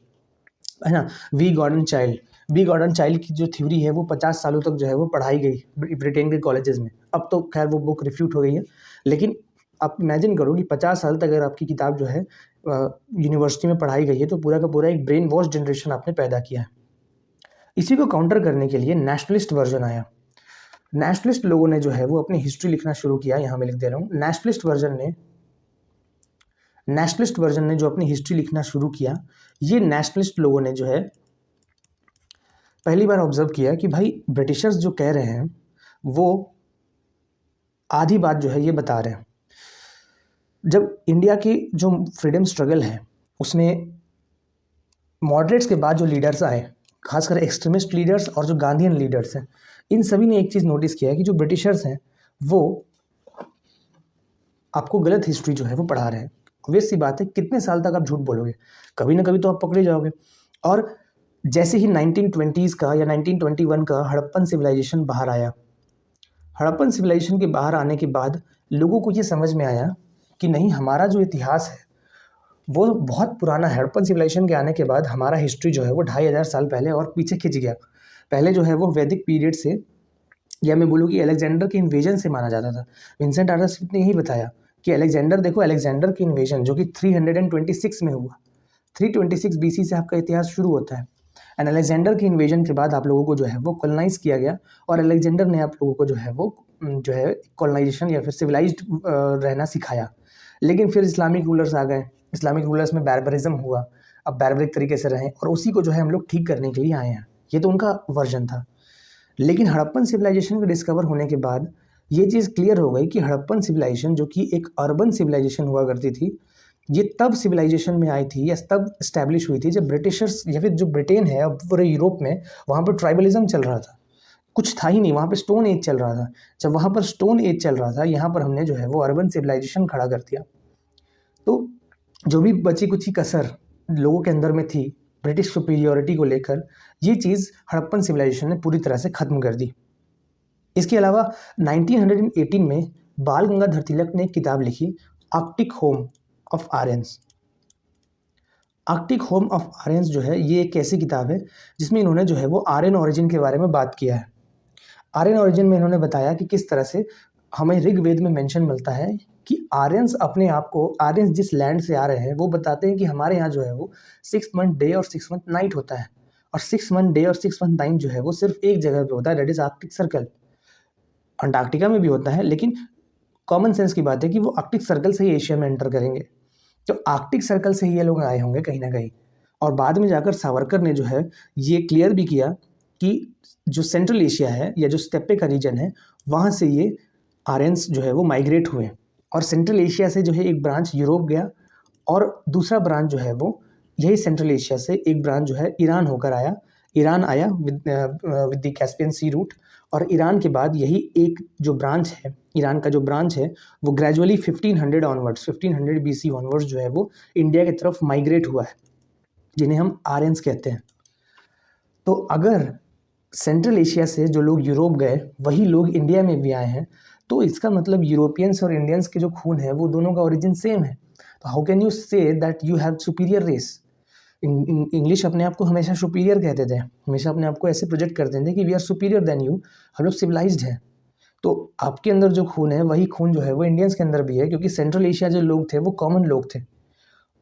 है ना। वी गॉर्डन चाइल्ड की जो थ्योरी है वो 50 सालों तक जो है वो पढ़ाई गई ब्रिटेन के कॉलेजेस में। अब तो खैर वो बुक रिफ्यूट हो गई है, लेकिन आप इमेजिन करो कि 50 साल तक अगर आपकी किताब जो है यूनिवर्सिटी में पढ़ाई गई है तो पूरा का पूरा एक ब्रेन वॉश जनरेशन आपने पैदा किया है। इसी को काउंटर करने के लिए नेशनलिस्ट वर्जन आया। नेशनलिस्ट लोगों ने जो है वो अपनी हिस्ट्री लिखना शुरू किया। यहाँ मैं लिख दे रहा हूँ, नेशनलिस्ट वर्जन ने जो अपनी हिस्ट्री लिखना शुरू किया, ये नेशनलिस्ट लोगों ने जो है पहली बार ऑब्जर्व किया कि भाई ब्रिटिशर्स जो कह रहे हैं वो आधी बात जो है ये बता रहे हैं। जब इंडिया की जो फ्रीडम स्ट्रगल है उसमें मॉडरेट्स के बाद जो लीडर्स आए, खासकर एक्सट्रीमिस्ट लीडर्स और जो गांधीयन लीडर्स हैं, इन सभी ने एक चीज़ नोटिस किया है कि जो ब्रिटिशर्स हैं वो आपको गलत हिस्ट्री जो है वो पढ़ा रहे हैं। ऑब्वियस सी बात है, कितने साल तक आप झूठ बोलोगे, कभी ना कभी तो आप पकड़े जाओगे। और जैसे ही 1920s का या 1921 का हड़प्पन सिविलाइजेशन बाहर आया, हड़प्पन सिविलाइजेशन के बाहर आने के बाद लोगों को ये समझ में आया कि नहीं, हमारा जो इतिहास है वो बहुत पुराना है। हड़प्पन सिविलाइजेशन के आने के बाद हमारा हिस्ट्री जो है वो 2500 साल पहले और पीछे खिंच गया। पहले जो है वो वैदिक पीरियड से, या मैं बोलूँ कि अलेक्जेंडर के इन्वेजन से माना जाता था। विंसेंट आर्थर स्मिथ ने यही बताया कि अलेक्जेंडर की इन्वेजन जो कि 326 में हुआ, 326 BC से आपका इतिहास शुरू होता है। एंड अलेक्जेंडर के इन्वेजन के बाद आप लोगों को जो है वो कॉलोनाइज किया गया, और अलेक्जेंडर ने आप लोगों को जो है कॉलोनाइजेशन या फिर सिविलाइज्ड रहना सिखाया। लेकिन फिर इस्लामिक रूलर्स आ गए, इस्लामिक रूलर्स में बैरबरिज्म हुआ, अब बैरबरिक तरीके से रहें, और उसी को जो है हम लोग ठीक करने के लिए आए हैं। ये तो उनका वर्जन था। लेकिन हड़प्पन सिविलाइजेशन के डिस्कवर होने के बाद ये चीज़ क्लियर हो गई कि हड़प्पन सिविलाइजेशन जो कि एक अर्बन सिविलाइजेशन हुआ करती थी, ये तब सिविलाइजेशन में आई थी या तब इस्टेब्लिश हुई थी जब ब्रिटिशर्स या फिर जो ब्रिटेन है अब पूरे यूरोप में, वहाँ पर ट्राइबलिज्म चल रहा था, कुछ था ही नहीं, वहाँ पे स्टोन एज चल रहा था। जब वहाँ पर स्टोन एज चल रहा था, यहाँ पर हमने जो है वो अर्बन सिविलाइजेशन खड़ा कर दिया। तो जो भी बची कुची कसर लोगों के अंदर में थी ब्रिटिश सुपीरियोरिटी को लेकर, ये चीज़ हड़प्पन सिविलाइजेशन ने पूरी तरह से ख़त्म कर दी। इसके अलावा 1918 में बाल गंगाधर तिलक ने एक किताब लिखी, Arctic home of Aryans. Arctic home of Aryans जो है ये एक ऐसी किताब है जिसमें इन्होंने जो है वो आर्यन ओरिजिन के बारे में बात किया है। आर्यन ओरिजिन में इन्होंने बताया कि किस तरह से हमें ऋग्वेद में मेंशन मिलता है कि आर्यंस अपने आप को, आर्यंस जिस लैंड से आ रहे हैं वो बताते हैं कि हमारे यहाँ जो है वो 6 मंथ डे और 6 मंथ नाइट होता है, और 6 मंथ डे और 6 मंथ नाइट जो है वो सिर्फ एक जगह पे होता है, that is Arctic circle. Antarctica में भी होता है, लेकिन कॉमन सेंस की बात है कि वो आर्कटिक सर्कल से ही एशिया में एंटर करेंगे। तो आर्कटिक सर्कल से ही ये लोग आए होंगे कहीं ना कहीं। और बाद में जाकर सावरकर ने जो है ये क्लियर भी किया कि जो सेंट्रल एशिया है या जो स्टेपे का रीजन है, वहाँ से ये आर्यंस जो है वो माइग्रेट हुए, और सेंट्रल एशिया से जो है एक ब्रांच यूरोप गया, और दूसरा ब्रांच जो है वो यही सेंट्रल एशिया से एक ब्रांच जो है ईरान होकर आया। ईरान आया with the Caspian sea route, और ईरान के बाद यही एक जो ब्रांच है, ईरान का जो ब्रांच है वो ग्रेजुअली 1500 ऑनवर्ड्स, 1500 BC ऑनवर्ड्स जो है वो इंडिया की तरफ माइग्रेट हुआ है, जिन्हें हम आर्यंस कहते हैं। तो अगर सेंट्रल एशिया से जो लोग यूरोप गए वही लोग इंडिया में भी आए हैं, तो इसका मतलब यूरोपियंस और इंडियंस के जो खून है वो दोनों का ओरिजिन सेम है। तो how can you say that you have superior race? English अपने आप को हमेशा सुपीरियर कहते थे, हमेशा अपने आप को ऐसे प्रोजेक्ट करते थे कि we are superior than you, हम लोग सिविलाइज्ड हैं। तो आपके अंदर जो खून है वही खून जो है वो इंडियंस के अंदर भी है, क्योंकि सेंट्रल एशिया जो लोग थे वो कॉमन लोग थे।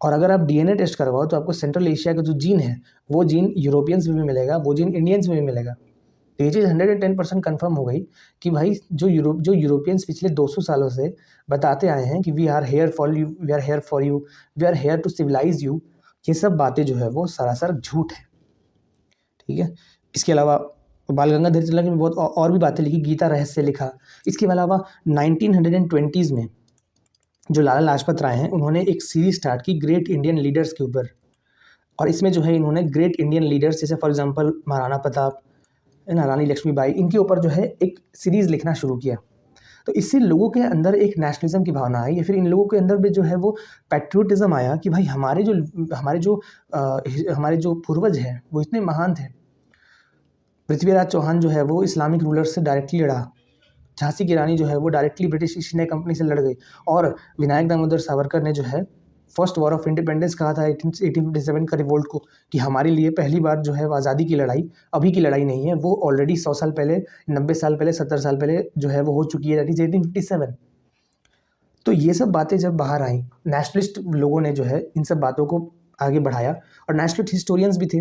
और अगर आप डीएनए टेस्ट करवाओ तो आपको सेंट्रल एशिया का जो जीन है वो जीन यूरोपियंस में भी मिलेगा, वो जीन इंडियंस में भी मिलेगा। तो ये चीज़ 110% कन्फर्म हो गई कि भाई जो यूरोपियंस पिछले 200 सालों से बताते आए हैं कि we are here for you, we are here for you, we are here to civilize you, ये सब बातें जो है वो सरासर झूठ है। ठीक है। इसके अलावा बाल गंगाधर तिलक ने बहुत और भी बातें लिखी, गीता रहस्य लिखा। इसके अलावा 1920s में जो लाला लाजपत राय हैं उन्होंने एक सीरीज स्टार्ट की ग्रेट इंडियन लीडर्स के ऊपर, और इसमें जो है इन्होंने ग्रेट इंडियन लीडर्स जैसे फॉर एग्जांपल महाराणा प्रताप, रानी लक्ष्मीबाई, इनके ऊपर जो है एक सीरीज़ लिखना शुरू किया। तो इससे लोगों के अंदर एक नेशनलिज्म की भावना आई, या फिर इन लोगों के अंदर भी जो है वो पैट्रियोटिज्म आया कि भाई हमारे जो पूर्वज हैं वो इतने महान थे। पृथ्वीराज चौहान जो है वो इस्लामिक रूलर से डायरेक्टली लड़ा, झांसी की रानी जो है वो directly British east India company से लड़ गई, और विनायक दामोदर सावरकर ने जो है फर्स्ट वॉर ऑफ इंडिपेंडेंस कहा था 1857 का रिवोल्ट को, कि हमारे लिए पहली बार जो है आज़ादी की लड़ाई अभी की लड़ाई नहीं है, वो ऑलरेडी 100 साल पहले, 90 साल पहले, 70 साल पहले जो है वो हो चुकी है, दैट इज 1857। तो ये सब बातें जब बाहर आई, नेशनलिस्ट लोगों ने जो है इन सब बातों को आगे बढ़ाया, और नेशनलिस्ट हिस्टोरियंस भी थे।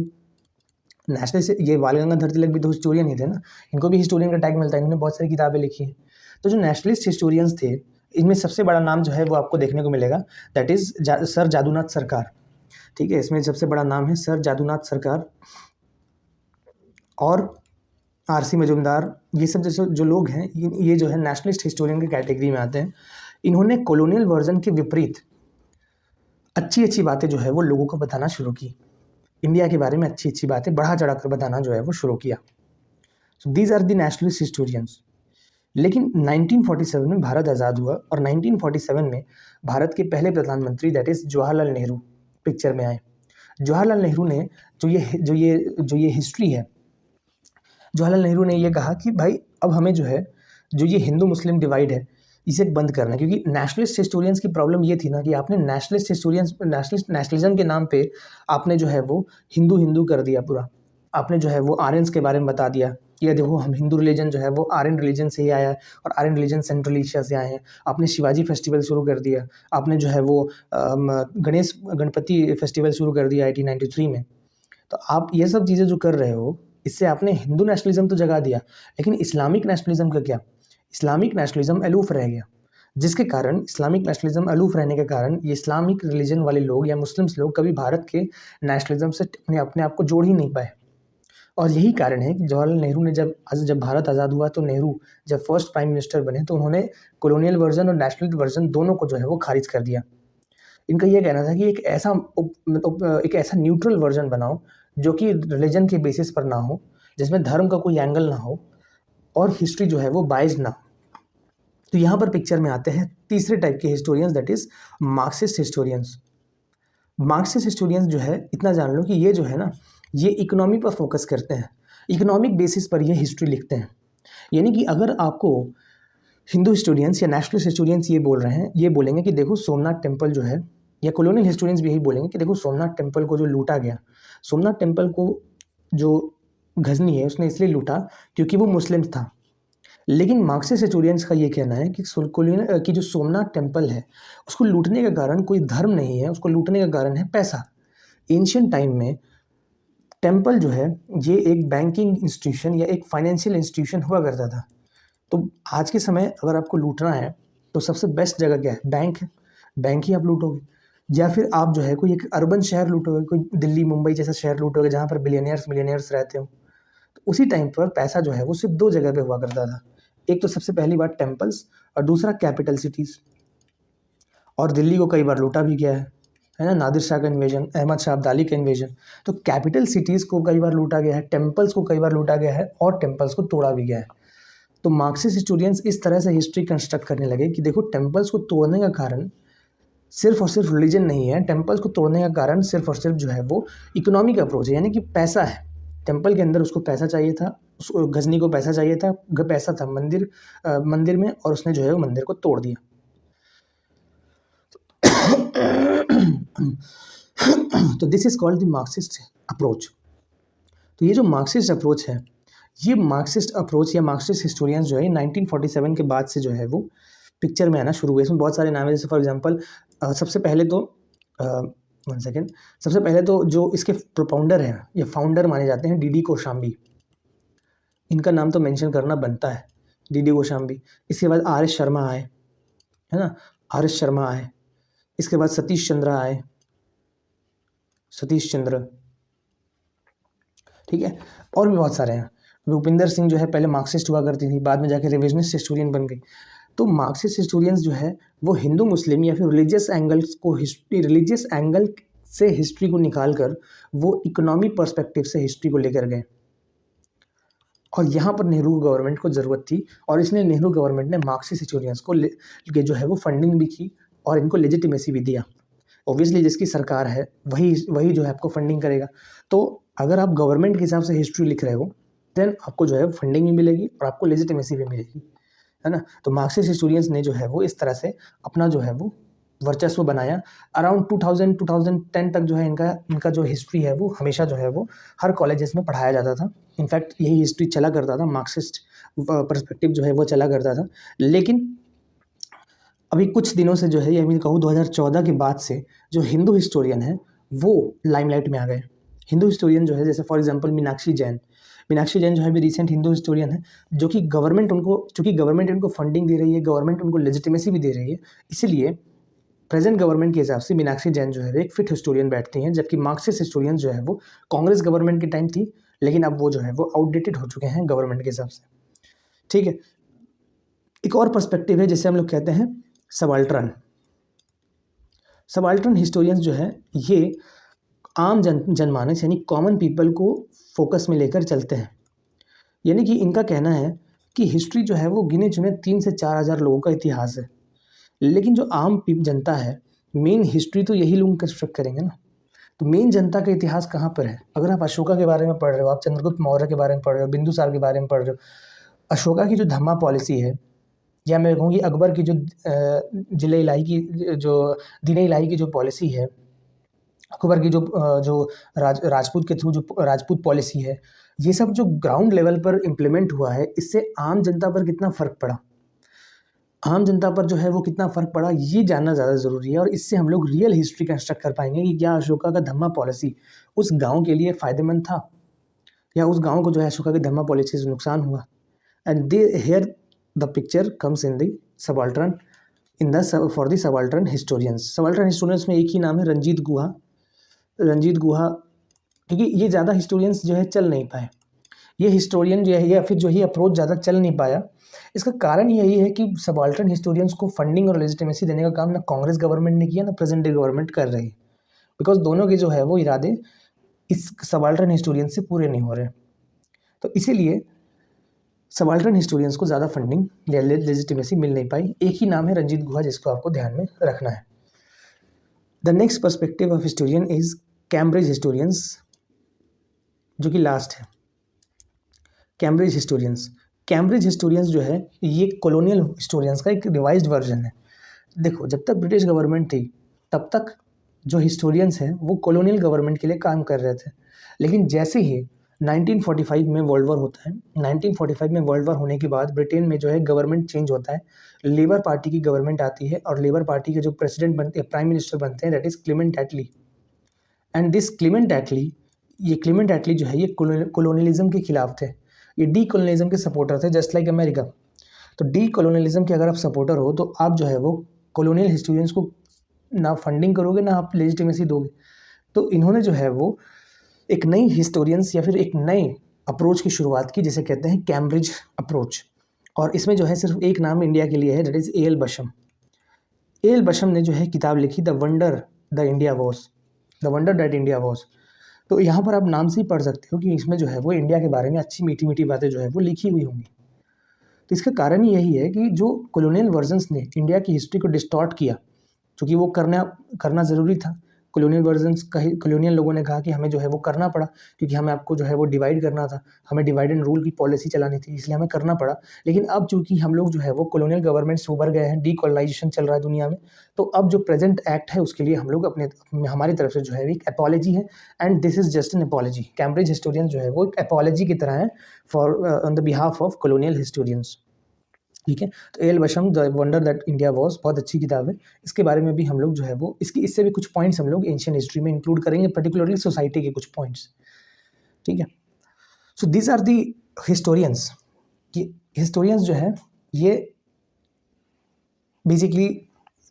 नेशनलिस्ट ये बाल गंगाधर तिलक भी तो हिस्टोरियन ही थे ना, इनको भी हिस्टोरियन का टैग मिलता है, इन्होंने बहुत सारी किताबें लिखी हैं। तो जो नेशनलिस्ट हिस्टोरियंस थे इनमें सबसे बड़ा नाम जो है वो आपको देखने को मिलेगा, दैट इज़ सर जादूनाथ सरकार। ठीक है, इसमें सबसे बड़ा नाम है सर जादूनाथ सरकार, और आरसी मजुमदार। ये सब जैसे जो लोग हैं ये जो है नेशनलिस्ट हिस्टोरियन की कैटेगरी में आते हैं। इन्होंने कॉलोनियल वर्जन के विपरीत अच्छी अच्छी बातें जो है वो लोगों को बताना शुरू की, इंडिया के बारे में अच्छी अच्छी बातें बढ़ा चढ़ा कर बताना जो है वो शुरू किया। So these are the nationalist historians. लेकिन 1947 में भारत आज़ाद हुआ, और 1947 में भारत के पहले प्रधानमंत्री that is Jawaharlal Nehru picture में आए। जवाहरलाल नेहरू ने जो ये हिस्ट्री है, जवाहरलाल नेहरू ने ये कहा कि भाई अब हमें जो है जो ये हिंदू मुस्लिम डिवाइड है इसे बंद करना है, क्योंकि नेशनलिस्ट हिस्टोरियंस की प्रॉब्लम ये थी ना कि आपने नेशनलिज्म के नाम पे आपने जो है वो हिंदू कर दिया पूरा। आपने जो है वो आर्यंस के बारे में बता दिया कि ये देखो हम हिंदू रिलीजन जो है वो आर्यन रिलीजन से ही आया है, और आर्यन रिलीजन सेंट्रल एशिया से आए हैं। आपने शिवाजी फेस्टिवल शुरू कर दिया, आपने जो है वो गणपति फेस्टिवल शुरू कर दिया 1893 में। तो आप ये सब चीज़ें जो कर रहे हो, इससे आपने हिंदू नेशनलिज्म तो जगा दिया, लेकिन इस्लामिक नेशनलिज्म का क्या? इस्लामिक नेशनलिज्म अलूफ रह गया, जिसके कारण इस्लामिक नेशनलिज्म अलूफ रहने के कारण ये इस्लामिक रिलीजन वाले लोग या मुस्लिम्स लोग कभी भारत के नेशनलिज्म से अपने आप को जोड़ ही नहीं पाए। और यही कारण है कि जवाहरलाल नेहरू ने जब भारत आज़ाद हुआ तो नेहरू जब फर्स्ट प्राइम मिनिस्टर बने तो उन्होंने कॉलोनियल वर्जन और नेशनल वर्जन दोनों को जो है वो खारिज कर दिया। इनका ये कहना था कि एक ऐसा न्यूट्रल वर्जन बनाओ जो कि रिलीजन के बेसिस पर ना हो, जिसमें धर्म का कोई एंगल ना हो और हिस्ट्री जो है वो बाइज्ड ना हो। तो यहाँ पर पिक्चर में आते हैं तीसरे टाइप के historians, that is Marxist historians. Marxist historians जो है, इतना जान लो कि ये जो है ना, ये इकोनॉमी पर फोकस करते हैं, इकोनॉमिक बेसिस पर ये हिस्ट्री लिखते हैं। यानी कि अगर आपको हिंदू हिस्टोरियंस या नेशनलिस्ट हिस्टोरियंस ये बोल रहे हैं, ये बोलेंगे कि देखो सोमनाथ टेम्पल जो है, या कॉलोनियल हिस्टोरियंस भी यही बोलेंगे कि देखो सोमनाथ टेम्पल को जो लूटा गया, सोमनाथ टेम्पल को जो गजनी है उसने इसलिए लूटा क्योंकि वो मुस्लिम था। लेकिन मार्क्सिस्ट हिस्टोरियंस का ये कहना है कि जो सोमनाथ टेम्पल है उसको लूटने का कारण कोई धर्म नहीं है, उसको लूटने का कारण है पैसा। एंशियंट टाइम में टेम्पल जो है ये एक बैंकिंग इंस्टीट्यूशन या एक फाइनेंशियल इंस्टीट्यूशन हुआ करता था। तो आज के समय अगर आपको लूटना है तो सबसे बेस्ट जगह क्या है? बैंक है, बैंक ही आप लूटोगे। या फिर आप जो है कोई एक अर्बन शहर लूटोगे, कोई दिल्ली मुंबई जैसा शहर लूटोगे जहाँ पर बिलियनियर्स रहते हो। तो उसी टाइम पर पैसा जो है वो सिर्फ दो जगह पे हुआ करता था, एक तो सबसे पहली बात टेम्पल्स और दूसरा कैपिटल सिटीज़। और दिल्ली को कई बार लूटा भी गया है ना, नादिर शाह का इन्वेजन, अहमद शाह अब्दाली का इन्वेजन। तो कैपिटल सिटीज़ को कई बार लूटा गया है, टेम्पल्स को कई बार लूटा गया है और टेम्पल्स को तोड़ा भी गया है। तो मार्क्सिस्ट हिस्टोरियंस इस तरह से हिस्ट्री कंस्ट्रक्ट करने लगे कि देखो टेम्पल्स को तोड़ने का कारण सिर्फ और सिर्फ रिलीजन नहीं है, टेम्पल्स को तोड़ने का कारण सिर्फ और सिर्फ जो है वो इकोनॉमिक अप्रोच है, यानी कि पैसा है। टेम्पल के अंदर उसको पैसा चाहिए था, उस गजनी को पैसा चाहिए था, पैसा था मंदिर में, और उसने जो है वो मंदिर को तोड़ दिया। तो this is called the Marxist approach. तो ये जो मार्क्सिस्ट अप्रोच है, ये मार्क्सिस्ट अप्रोच या मार्क्सिस्ट हिस्टोरियंस जो है 1947 के बाद से जो है वो पिक्चर में आना शुरू हुए। इसमें बहुत सारे नाम है, जैसे फॉर एग्जांपल सबसे पहले तो जो इसके प्रोपाउंडर हैं या फाउंडर माने जाते हैं डी.डी. कौशाम्बी। इनका नाम तो मेंशन करना बनता है, डी.डी. कौशाम्बी। इसके बाद आर.एस. शर्मा आए, है ना, आर.एस. शर्मा आए। इसके बाद सतीश चंद्र, ठीक है, और भी बहुत सारे हैं। भूपिंदर सिंह जो है पहले मार्क्सिस्ट हुआ करती थी, बाद में जाके रिविजनिस्ट हिस्टोरियन बन गई। तो मार्क्सिस्ट हिस्टोरियंस जो है वो हिंदू मुस्लिम या फिर रिलीजियस एंगल से हिस्ट्री को निकाल कर वो इकोनॉमी पर्सपेक्टिव से हिस्ट्री को लेकर गए। और यहाँ पर नेहरू गवर्नमेंट को ज़रूरत थी, और इसलिए नेहरू गवर्नमेंट ने मार्क्सिस्ट हिस्टोरियंस को जो है वो फंडिंग भी की और इनको लेजिटिमेसी भी दिया। ऑब्वियसली जिसकी सरकार है वही जो है आपको फंडिंग करेगा। तो अगर आप गवर्नमेंट के हिसाब से हिस्ट्री लिख रहे हो देन आपको जो है फंडिंग भी मिलेगी और आपको लेजिटिमेसी भी मिलेगी, है ना। तो मार्क्सिस्ट हिस्टोरियंस ने जो है वो इस तरह से अपना जो है वो वर्चस्व बनाया। अराउंड 2010 तक जो है इनका जो हिस्ट्री है वो हमेशा जो है वो हर कॉलेजेस में पढ़ाया जाता था। इनफैक्ट यही हिस्ट्री चला करता था, मार्क्सिस्ट पर्सपेक्टिव जो है वो चला करता था। लेकिन अभी कुछ दिनों से जो है, या मैं कहूँ 2014 के बाद से जो हिंदू हिस्टोरियन है वो लाइमलाइट में आ गए। हिंदू हिस्टोरियन जो है, जैसे फॉर एग्जांपल मीनाक्षी जैन जो है भी रिसेंट हिंदू हिस्टोरियन है, जो कि गवर्नमेंट उनको फंडिंग दे रही है, गवर्नमेंट उनको लेजिटिमेसी भी दे रही है। इसीलिए प्रेजेंट गवर्नमेंट के हिसाब से मीनाक्षी जैन जो है एक फिट हिस्टोरियन बैठती हैं, जबकि मार्क्सिस्ट हिस्टोरियन जो है वो कांग्रेस गवर्नमेंट के टाइम थी, लेकिन अब वो जो है वो आउटडेटेड हो चुके हैं गवर्नमेंट के हिसाब से, ठीक है। एक और पर्सपेक्टिव है जिसे हम लोग कहते हैं सबाल्टर्न हिस्टोरियंस जो है ये आम जनमानस यानी कॉमन पीपल को फोकस में लेकर चलते हैं। यानी कि इनका कहना है कि हिस्ट्री जो है वो गिने चुने 3 से 4 हज़ार लोगों का इतिहास है, लेकिन जो आम जनता है मेन हिस्ट्री तो यही लोग कंस्ट्रक्ट करेंगे ना। तो मेन जनता का इतिहास कहाँ पर है? अगर आप अशोका के बारे में पढ़ रहे हो, आप चंद्रगुप्त मौर्य के बारे में पढ़ रहे हो, बिंदुसार के बारे में पढ़ रहे हो, अशोका की जो धम्मा पॉलिसी है, या मैं कहूँगी अकबर की जो दीन इलाही की जो पॉलिसी है, अकबर की जो राजपूत के थ्रू जो राजपूत पॉलिसी है, ये सब जो ग्राउंड लेवल पर इम्प्लीमेंट हुआ है, इससे आम जनता पर कितना फ़र्क पड़ा, ये जानना ज़्यादा ज़रूरी है। और इससे हम लोग रियल हिस्ट्री कंस्ट्रक्ट कर पाएंगे कि क्या अशोका का धम्मा पॉलिसी उस गांव के लिए फ़ायदेमंद था, या उस गांव को जो है अशोका की धम्मा पॉलिसी से नुकसान हुआ। And here the picture comes in the subaltern for the subaltern historians में एक ही नाम है, रंजीत गुहा, क्योंकि ये ज़्यादा हिस्टोरियंस जो है चल नहीं पाए, ये हिस्टोरियन जो है या फिर जो ही अप्रोच ज़्यादा चल नहीं पाया, इसका कारण यही है कि सबाल्टर्न हिस्टोरियंस को फंडिंग और लेजिटिमेसी देने का काम ना कांग्रेस गवर्नमेंट ने किया, ना प्रेजेंट डे गवर्नमेंट कर रही है, बिकॉज दोनों के जो है वो इरादे इस सबाल्टर्न हिस्टोरियन से पूरे नहीं हो रहे। तो इसीलिए सबाल्टर्न हिस्टोरियंस को ज़्यादा फंडिंग या लेजिटिमेसी मिल नहीं पाई। एक ही नाम है रंजीत गुहा, जिसको आपको ध्यान में रखना है। The next perspective of historian is Cambridge historians, जो कि लास्ट है। कैम्ब्रिज हिस्टोरियंस, कैम्ब्रिज हिस्टोरियंस जो है ये कॉलोनियल हिस्टोरियंस का एक रिवाइज्ड वर्जन है। देखो, जब तक ब्रिटिश गवर्नमेंट थी तब तक जो हिस्टोरियंस हैं वो कॉलोनियल गवर्नमेंट के लिए काम कर रहे थे, लेकिन जैसे ही 1945 में वर्ल्ड वॉर होता है, 1945 में वर्ल्ड वॉर होने के बाद ब्रिटेन में जो है गवर्नमेंट चेंज होता है, लेबर पार्टी की गवर्नमेंट आती है और लेबर पार्टी के जो प्रेसिडेंट बनते हैं, प्राइम मिनिस्टर बनते हैं, that is Clement Attlee. And this Clement Attlee, ये क्लेमेंट एटली जो है ये कॉलोनियलिज्म के खिलाफ थे, ये डी कॉलोनियलिज्म के सपोर्टर थे, जस्ट लाइक अमेरिका। तो डी कॉलोनियलिज्म के अगर आप सपोर्टर हो तो आप जो है वो कॉलोनियल हिस्टोरियंस को ना फंडिंग करोगे, ना आप लेजिटिमेसी दोगे। तो इन्होंने जो है वो एक नई हिस्टोरियंस या फिर एक नए अप्रोच की शुरुआत की, जिसे कहते हैं कैम्ब्रिज अप्रोच। और इसमें जो है सिर्फ एक नाम इंडिया के लिए है, दैट इज ए.एल. बशम। ए.एल. बशम ने जो है किताब लिखी the wonder that India was. तो यहाँ पर आप नाम से ही पढ़ सकते हो कि इसमें जो है वो इंडिया के बारे में अच्छी मीठी मीठी बातें जो है वो लिखी हुई होंगी। तो इसका कारण यही है कि जो कॉलोनियल वर्जन्स ने इंडिया की हिस्ट्री को डिस्टॉर्ट किया, क्योंकि वो करना ज़रूरी था। कॉलोनियल लोगों ने कहा कि हमें जो है वो करना पड़ा, क्योंकि हमें आपको जो है वो डिवाइड करना था, हमें डिवाइड एंड रूल की पॉलिसी चलानी थी, इसलिए हमें करना पड़ा। लेकिन अब चूंकि हम लोग जो है वो कॉलोनियल गवर्नमेंट से उभर गए हैं, डीकोलोनाइजेशन चल रहा है दुनिया में, तो अब जो प्रेजेंट एक्ट है उसके लिए हम लोग हमारी तरफ से जो है एक अपॉलजी है, and this is just an apology. Cambridge historians जो है वो एक अपॉलजी की तरह है for on the behalf of colonial historians. ठीक है, तो A L. Basham the wonder that India was बहुत अच्छी किताब है। इसके बारे में भी हम लोग जो है वो इससे भी कुछ पॉइंट्स हम लोग एंशियंट हिस्ट्री में इंक्लूड करेंगे, पर्टिकुलरली सोसाइटी के कुछ पॉइंट्स। ठीक है, so these are the historians. ये हिस्टोरियंस जो है ये बेसिकली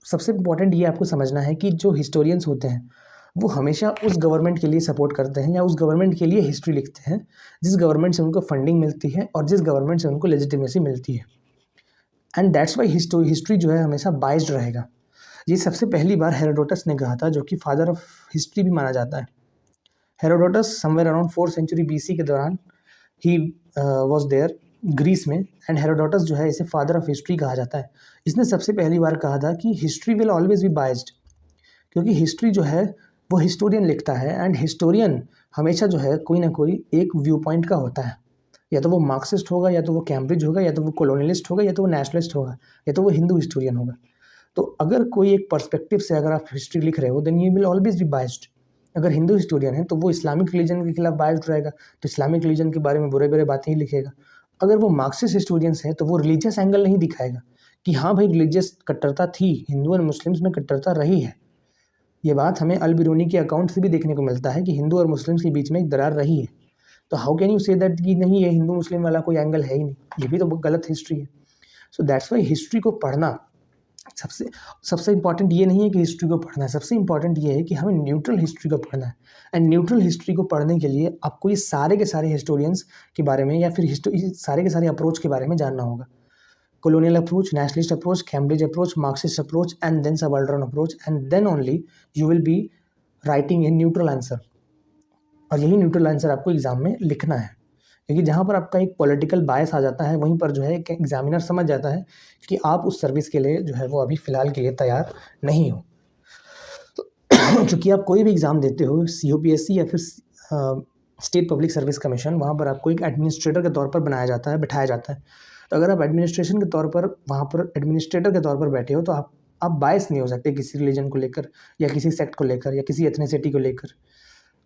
सबसे इम्पोर्टेंट ये आपको समझना है कि जो हिस्टोरियंस होते हैं वो हमेशा उस गवर्नमेंट के लिए सपोर्ट करते हैं या उस गवर्नमेंट के लिए हिस्ट्री लिखते हैं जिस गवर्नमेंट से उनको फंडिंग मिलती है और जिस गवर्नमेंट से उनको लेजिटिमेसी मिलती है। एंड दैट्स वाई हिस्ट्री जो है हमेशा बाइस्ड रहेगा। ये सबसे पहली बार हेरोडोटस ने कहा था, जो कि फादर ऑफ हिस्ट्री भी माना जाता है। Herodotus somewhere around 4th century BC के दौरान ही वॉज देयर ग्रीस में, एंड हेरोडोटस जो है इसे फादर ऑफ हिस्ट्री कहा जाता है। इसने सबसे पहली बार कहा था कि history will always be biased, क्योंकि हिस्ट्री जो है वो हिस्टोरियन लिखता है, एंड हिस्टोरियन हमेशा जो है कोई ना कोई एक व्यू पॉइंट का होता है। या तो वो मार्क्सिस्ट होगा, या तो वो कैम्ब्रिज होगा, या तो वो कॉलोनियलिस्ट होगा, या तो वो नेशनलिस्ट होगा, या तो वो हिंदू हिस्टोरियन होगा। तो अगर कोई एक पर्सपेक्टिव से अगर आप हिस्ट्री लिख रहे हो, then you will always be biased. अगर हिंदू हिस्टोरियन है तो वो इस्लामिक रिलीजन के खिलाफ बाइस्ड रहेगा, तो इस्लामिक रिलीजन के बारे में बुरे बुरे बातें ही लिखेगा। अगर वो मार्क्सिस्ट हिस्टोरियंस है तो वो रिलीजियस एंगल नहीं दिखाएगा कि हाँ भाई रिलीजियस कट्टरता थी, हिंदू और मुस्लिम्स में कट्टरता रही है। ये बात हमें अल बिरूनी के अकाउंट से भी देखने को मिलता है कि हिंदू और मुस्लिम्स के बीच में एक दरार रही है। तो how can you say that कि नहीं, ये हिंदू मुस्लिम वाला कोई एंगल है ही नहीं, ये भी तो गलत हिस्ट्री है। सो दैट्स वाई हिस्ट्री को पढ़ना सबसे इंपॉर्टेंट ये नहीं है कि हिस्ट्री को पढ़ना है, सबसे इंपॉर्टेंट ये है कि हमें न्यूट्रल हिस्ट्री को पढ़ना है। एंड न्यूट्रल हिस्ट्री को पढ़ने के लिए आपको ये सारे के सारे हिस्टोरियंस के बारे में या फिर सारे के सारे अप्रोच के बारे में जानना होगा। colonial approach, nationalist approach, Cambridge approach, Marxist approach, and then subaltern approach, and then only you will be writing a neutral answer। और यही न्यूट्रल आंसर आपको एग्जाम में लिखना है, क्योंकि जहाँ पर आपका एक पॉलिटिकल बायस आ जाता है वहीं पर जो है एक एग्जामिनर समझ जाता है कि आप उस सर्विस के लिए जो है वो अभी फ़िलहाल के लिए तैयार नहीं हो। तो चूँकि आप कोई भी एग्ज़ाम देते हो, COPSC या फिर स्टेट पब्लिक सर्विस कमीशन, वहाँ पर आपको एक एडमिनिस्ट्रेटर के तौर पर बिठाया जाता है। तो अगर आप एडमिनिस्ट्रेशन के तौर पर वहाँ पर एडमिनिस्ट्रेटर के तौर पर बैठे हो तो आप बायस नहीं हो सकते किसी रिलीजन को लेकर या किसी सेक्ट को लेकर या किसी एथनिसिटी को लेकर।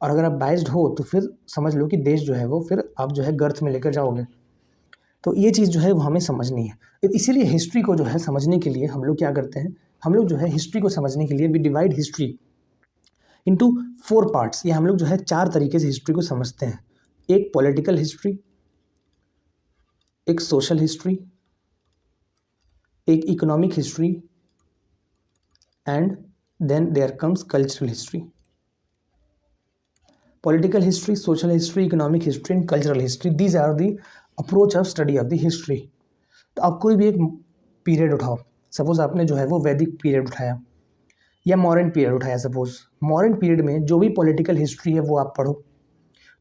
और अगर आप बायस्ड हो तो फिर समझ लो कि देश जो है वो फिर आप जो है गर्थ में लेकर जाओगे। तो ये चीज़ जो है वो हमें समझनी है। इसीलिए हिस्ट्री को जो है समझने के लिए हम लोग क्या करते हैं, हम लोग जो है हिस्ट्री को समझने के लिए we divide history into 4 parts. ये हम लोग जो है 4 तरीके से हिस्ट्री को समझते हैं। एक पॉलिटिकल हिस्ट्री, एक सोशल हिस्ट्री, एक economic history, and then there comes cultural history. Political history, social history, economic history and cultural history, these are the approach of study of the history. तो आप कोई भी एक पीरियड उठाओ, suppose आपने जो है वो वैदिक पीरियड उठाया या मॉडर्न पीरियड उठाया, सपोज मॉडर्न पीरियड में जो भी पॉलिटिकल हिस्ट्री है वो आप पढ़ो।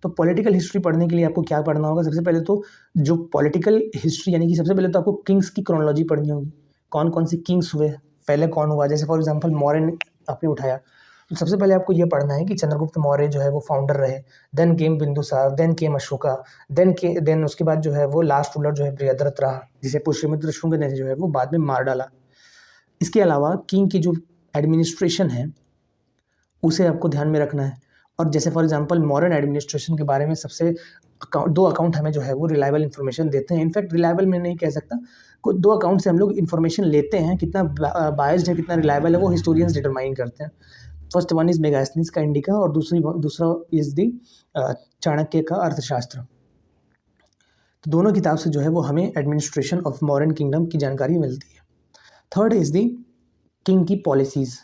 तो पॉलिटिकल हिस्ट्री पढ़ने के लिए आपको क्या पढ़ना होगा? सबसे पहले तो जो पॉलिटिकल हिस्ट्री यानी कि सबसे पहले तो आपको किंग्स की क्रोनोलॉजी पढ़नी होगी, कौन कौन से किंग्स हुए, पहले कौन हुआ। जैसे फॉर एग्जांपल मॉडर्न आपने उठाया तो सबसे पहले आपको ये पढ़ना है कि चंद्रगुप्त मौर्य जो है वो फाउंडर रहे, then came Bindusara, then came Ashoka, then उसके बाद जो है वो लास्ट रूलर जो है प्रियव्रत रहा, जिसे पुष्यमित्र शुंग ने जो है वो बाद में मार डाला। इसके अलावा किंग की जो एडमिनिस्ट्रेशन है उसे आपको ध्यान में रखना है। और जैसे फॉर एग्जांपल मॉडर्न एडमिनिस्ट्रेशन के बारे में सबसे दो अकाउंट हमें जो है वो रिलायबल इन्फॉर्मेशन देते हैं। इनफैक्ट रिलायबल में नहीं कह सकता, कुछ दो अकाउंट से हम लोग इन्फॉर्मेशन लेते हैं, कितना बायस्ड है कितना रिलायबल है वो हिस्टोरियंस डिटरमाइन करते हैं। फर्स्ट वन इज मेगास्थनीज का इंडिका और दूसरा इज दी चाणक्य का अर्थशास्त्र। तो दोनों किताब से जो है वो हमें एडमिनिस्ट्रेशन ऑफ मॉडर्न किंगडम की जानकारी मिलती है। थर्ड इज दी किंग की पॉलिसीज़।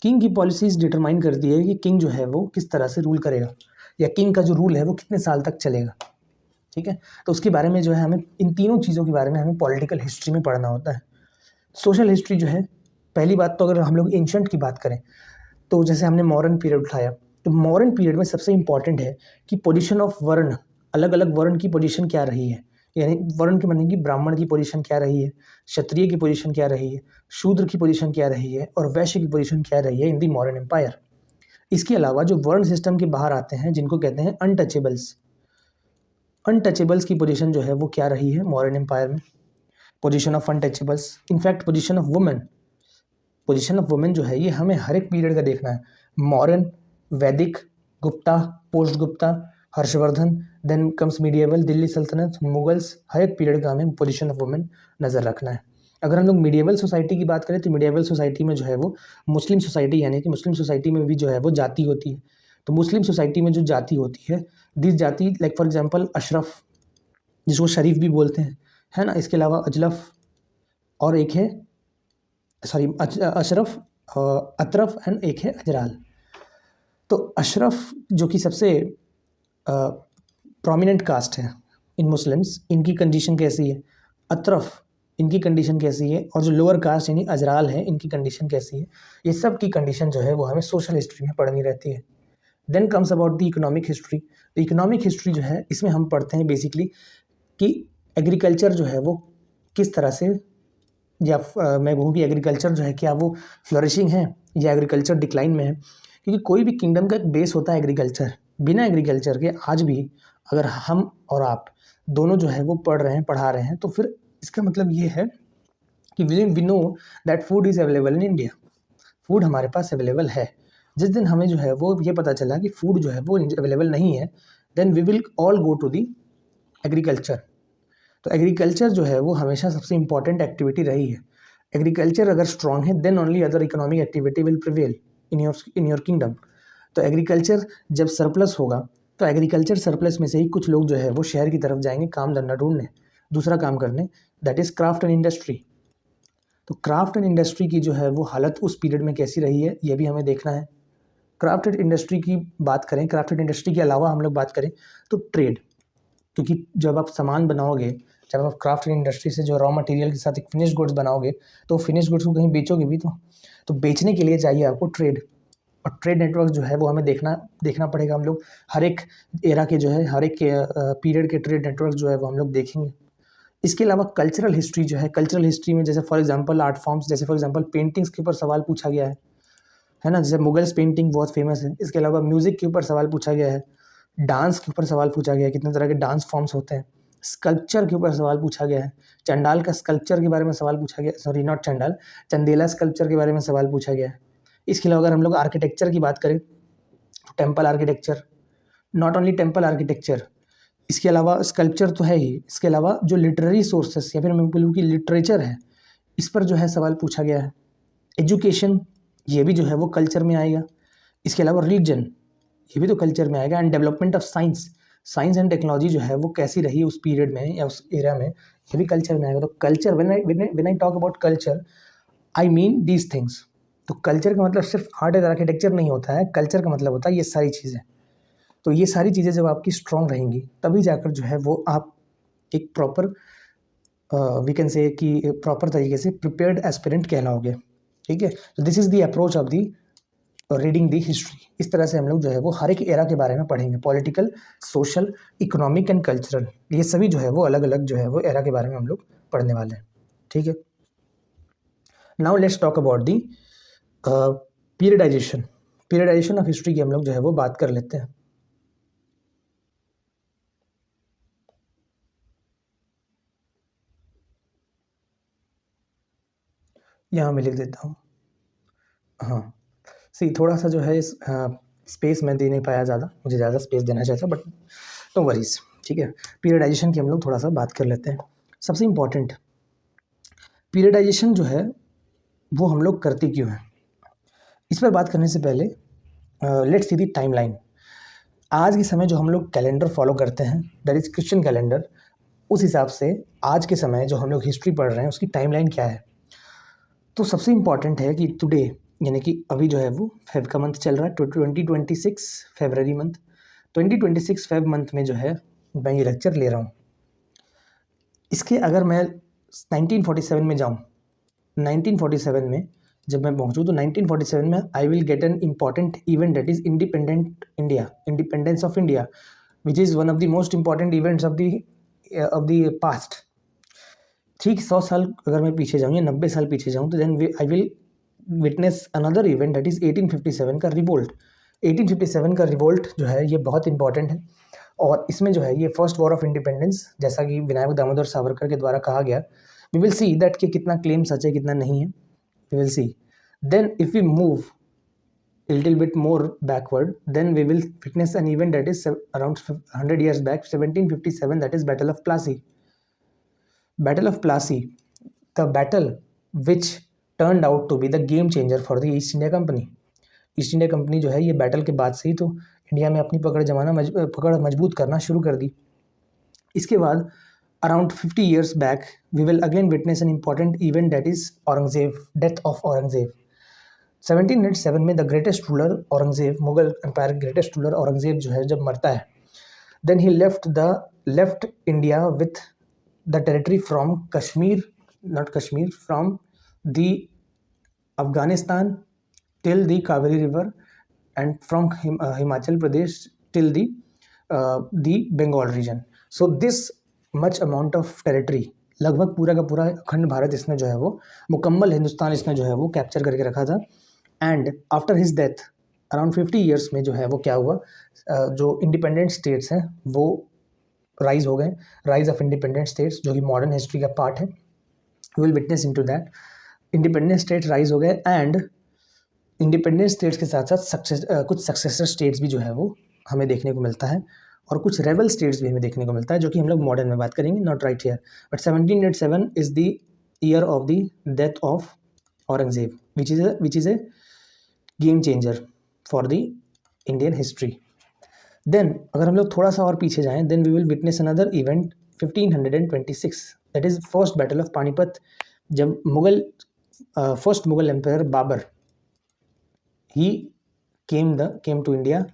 किंग की पॉलिसीज़ डिटरमाइन करती है कि किंग जो है वो किस तरह से रूल करेगा या किंग का जो रूल है वो कितने साल तक चलेगा। ठीक है, तो उसके बारे में जो है हमें इन तीनों चीज़ों के बारे में हमें पॉलिटिकल हिस्ट्री में पढ़ना होता है। सोशल हिस्ट्री जो है, पहली बात तो अगर हम लोग एंशंट की बात करें तो जैसे हमने मॉडर्न पीरियड उठाया, तो मॉडर्न पीरियड में सबसे इंपॉर्टेंट है कि पोजीशन ऑफ वर्ण, अलग अलग वर्ण की पोजीशन क्या रही है, यानी वर्ण के माने कि ब्राह्मण की पोजीशन क्या रही है, क्षत्रिय की पोजीशन क्या रही है, शूद्र की पोजीशन क्या रही है और वैश्य की पोजीशन क्या रही है इन दी मॉडर्न एम्पायर। इसके अलावा जो वर्ण सिस्टम के बाहर आते हैं जिनको कहते हैं अनटचेबल्स, अनटचेबल्स की पोजीशन जो है वो क्या रही है मॉडर्न एम्पायर में, position of untouchables. In fact position of women, position of women जो है ये हमें हर एक पीरियड का देखना है, modern, Vedic, Gupta, post Gupta, Harshavardhana, then comes medieval, Delhi Sultanate, Mughals, हर एक पीरियड का हमें पोजीशन ऑफ वुमेन नज़र रखना है। अगर हम लोग मीडिएवल सोसाइटी की बात करें तो मीडिएवल सोसाइटी में जो है वो मुस्लिम सोसाइटी, यानी कि मुस्लिम सोसाइटी में भी जो है वो जाति होती है। तो मुस्लिम सोसाइटी में जो जाति होती है, दिस जाति लाइक फॉर एग्जांपल अशरफ, जिसको शरीफ भी बोलते हैं, है ना। इसके अलावा अजलफ और एक है सॉरी अशरफ, अतरफ एंड एक है अजराल। तो अशरफ जो कि सबसे प्रोमिनेंट कास्ट है इन मुस्लिम्स, इनकी कंडीशन कैसी है, अतरफ इनकी कंडीशन कैसी है, और जो लोअर कास्ट यानी अजराल है इनकी कंडीशन कैसी है, ये सब की कंडीशन जो है वो हमें सोशल हिस्ट्री में पढ़नी रहती है। Then comes about the economic history. तो इकोनॉमिक हिस्ट्री जो है इसमें हम पढ़ते हैं बेसिकली कि एग्रीकल्चर जो है वो किस तरह से, या मैं कहूँ कि एग्रीकल्चर जो है क्या वो फ्लरिशिंग है या एग्रीकल्चर डिक्लाइन में है, क्योंकि कोई भी किंगडम का एक बेस होता है एग्रीकल्चर। बिना एग्रीकल्चर के आज भी अगर हम और आप दोनों जो है वो पढ़ रहे हैं, पढ़ा रहे हैं, तो फिर इसका मतलब ये है कि we know that food is available in India, food हमारे पास अवेलेबल है। जिस दिन हमें जो है वो ये पता चला कि फूड जो है वो अवेलेबल नहीं है, then we will all go to the agriculture. तो एग्रीकल्चर जो है वो हमेशा सबसे इंपॉर्टेंट एक्टिविटी रही है। एग्रीकल्चर अगर स्ट्रांग है then only other economic activity will prevail in your kingdom. तो एग्रीकल्चर जब सरप्लस होगा तो एग्रीकल्चर सरप्लस में से ही कुछ लोग जो है वो शहर की तरफ जाएंगे काम धंधा ढूंढने, दूसरा काम करने, that is craft and industry. तो क्राफ्ट एंड इंडस्ट्री की जो है वो हालत उस पीरियड में कैसी रही है ये भी हमें देखना है। क्राफ्ट एंड इंडस्ट्री की बात करें, क्राफ्ट एंड इंडस्ट्री के अलावा हम लोग बात करें तो ट्रेड, क्योंकि जब आप सामान बनाओगे, जब आप क्राफ्ट एंड इंडस्ट्री से जो रॉ मटेरियल के साथ एक फिनिश गुड्स बनाओगे तो फिनिश गुड्स को कहीं बेचोगे भी तो बेचने के लिए चाहिए आपको ट्रेड, और ट्रेड नेटवर्क जो है वो हमें देखना पड़ेगा। हम लोग हर एक एरा के जो है, हर एक पीरियड के ट्रेड नेटवर्क जो है वो हम लोग देखेंगे। इसके अलावा कल्चरल हिस्ट्री जो है, कल्चरल हिस्ट्री में जैसे फॉर एग्जांपल आर्ट फॉर्म्स, जैसे फॉर एग्जांपल पेंटिंग्स के ऊपर सवाल पूछा गया है ना, जैसे मुगल्स पेंटिंग बहुत फेमस है। इसके अलावा म्यूज़िक के ऊपर सवाल पूछा गया है, डांस के ऊपर सवाल पूछा गया है, कितने तरह के डांस फॉर्म्स होते हैं, स्कल्पचर के ऊपर सवाल पूछा गया है, चंडाल का स्कल्पचर के बारे में सवाल पूछा गया, सॉरी नॉट चंडाल, चंदेला स्कल्पचर के बारे में सवाल पूछा गया है। इसके अलावा अगर हम लोग आर्किटेक्चर की बात करें तो temple architecture, not only temple architecture, इसके अलावा स्कल्पचर तो है ही, इसके अलावा जो लिटरेरी सोर्सेस या फिर मैं बोलूँ कि लिटरेचर है, इस पर जो है सवाल पूछा गया है। एजुकेशन, ये भी जो है वो कल्चर में आएगा। इसके अलावा रिलीजन, ये भी तो कल्चर में आएगा। And development of science, science and technology जो है वो कैसी रही उस पीरियड में या उस एरा में, ये भी कल्चर में आएगा। तो culture, when I talk about culture I mean these things. तो कल्चर का मतलब सिर्फ आर्ट एंड आर्किटेक्चर नहीं होता है, कल्चर का मतलब होता है ये सारी चीज़ें। तो ये सारी चीज़ें जब आपकी स्ट्रांग रहेंगी तभी जाकर जो है वो आप एक प्रॉपर वी कैन से कि प्रॉपर तरीके से प्रिपेयर्ड एस्पिरेंट कहलाओगे। ठीक है, तो this is the approach of the reading the history. इस तरह से हम लोग जो है वो हर एक एरा के बारे में पढ़ेंगे, political, social, economic and cultural, ये सभी जो है वो अलग अलग जो है वो एरा के बारे में हम लोग पढ़ने वाले हैं। ठीक है, now let's talk about the periodisation. Periodisation of history की हम लोग जो है वो बात कर लेते हैं। यहाँ मैं लिख देता हूँ। हाँ सी, थोड़ा सा जो है इस स्पेस में दे नहीं पाया ज़्यादा, मुझे ज़्यादा स्पेस देना चाहिए, बट नो वरीज। ठीक है, पीरियडाइजेशन की हम लोग थोड़ा सा बात कर लेते हैं। सबसे इम्पॉर्टेंट, पीरियडाइजेशन जो है वो हम लोग करते क्यों हैं, इस पर बात करने से पहले लेट्स सी दी टाइमलाइन। आज के समय जो हम लोग कैलेंडर फॉलो करते हैं, दैट इज़ क्रिश्चियन कैलेंडर, उस हिसाब से आज के समय जो हम लोग हिस्ट्री पढ़ रहे हैं उसकी टाइमलाइन क्या है। तो सबसे इम्पॉर्टेंट है कि टुडे, यानी कि अभी जो है वो फेब का मंथ चल रहा है, 2026 फरवरी मंथ, 2026 फेब मंथ में जो है मैं ये लेक्चर ले रहा हूँ। इसके अगर मैं 1947 में जाऊँ, 1947 में जब मैं पहुँचूँ तो 1947 में I will get an important event, that is independent India, independence of India, which is one of the most important events of the past. ठीक 100 साल अगर मैं पीछे जाऊँ या 90 साल पीछे जाऊँ तो then I will witness another event, that is 1857 का रिवोल्ट। 1857 का रिवोल्ट जो है ये बहुत इंपॉर्टेंट है, और इसमें जो है ये फर्स्ट वॉर ऑफ इंडिपेंडेंस, जैसा कि विनायक दामोदर सावरकर के द्वारा कहा गया। वी विल सी दैट कि कितना क्लेम सच है कितना नहीं है, we will see. Then if we move a little bit more backward, then we will witness an event that is around 100 years back, 1757, that is Battle of Plassey. Battle of Plassey, the battle which turned out to be the game changer for the East India Company. East India company जो है ये battle के बाद से ही तो India में अपनी पकड़ मजबूत करना शुरू कर दी। इसके बाद around 50 years back we will again witness an important event, that is Aurangzeb, death of Aurangzeb. 1707 में the greatest ruler Aurangzeb, Mughal empire greatest ruler Aurangzeb जो है जब मरता है, then he left India with the territory from Kashmir, not Kashmir, from the Afghanistan till the Kaveri river, and from Himachal Pradesh till the Bengal region. So this much amount of territory, लगभग पूरा का पूरा अखंड भारत इसने जो है वो मुकम्मल हिंदुस्तान इसने जो है वो कैप्चर करके रखा था। And after his death around 50 years में जो है वो क्या हुआ, जो इंडिपेंडेंट स्टेट्स हैं वो राइज हो गए, राइज ऑफ इंडिपेंडेंट स्टेट्स जो कि मॉडर्न हिस्ट्री का पार्ट है, will witness into that. Independent state rise हो गए, एंड इंडिपेंडेंट स्टेट्स के साथ साथ कुछ सक्सेसर स्टेट्स भी जो है वो हमें देखने को मिलता है, और कुछ रेबल स्टेट्स भी हमें देखने को मिलता है, जो कि हम लोग मॉडर्न में बात करेंगे, not right here. But 1787 is the year of the death of Aurangzeb, which is a game changer for the Indian history. Then अगर हम लोग थोड़ा सा और पीछे जाएँ, then we will witness another event 1526, that is first battle of Panipat, जब first Mughal empire Babur he came to India,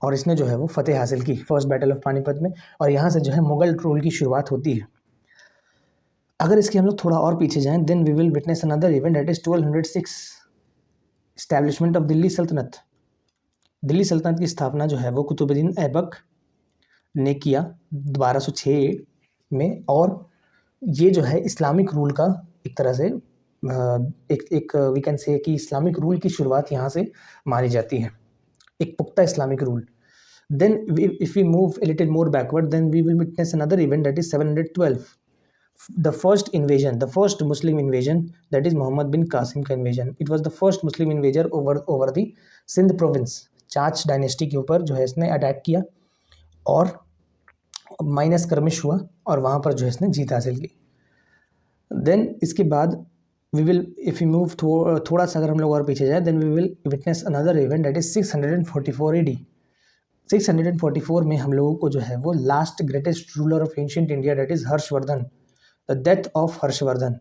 और इसने जो है वो फतेह हासिल की फर्स्ट बैटल ऑफ पानीपत में, और यहाँ से जो है मुगल रूल की शुरुआत होती है। अगर इसके हम लोग थोड़ा और पीछे जाएं, then we will witness another event, that is 1206, establishment of Delhi Sultanate. Delhi सल्तनत की स्थापना जो है वो कुतुबुद्दीन ऐबक ने किया 1206 में, और ये जो है इस्लामिक रूल का एक तरह से एक वी कैन से कि इस्लामिक रूल की शुरुआत यहाँ से मानी जाती है, एक पुख्ता Islamic rule. Then if we move a little more backward, then we will witness another event, that is 712, the first invasion, the first Muslim invasion, that is Muhammad bin Qasim का invasion. It was the first Muslim invader over the Sindh province, Chach dynasty के ऊपर जो है इसने attack किया, और minus कर्मिश हुआ, और वहाँ पर जो है इसने जीत हासिल की। देन इसके बाद we will, if you move थोड़ा सा अगर हम लोग और पीछे जाए, then we will witness another event, that is 644 AD। 644 में हम लोगों को जो है वो last greatest ruler of ancient India, that is Harshvardhan, the death of Harshvardhan,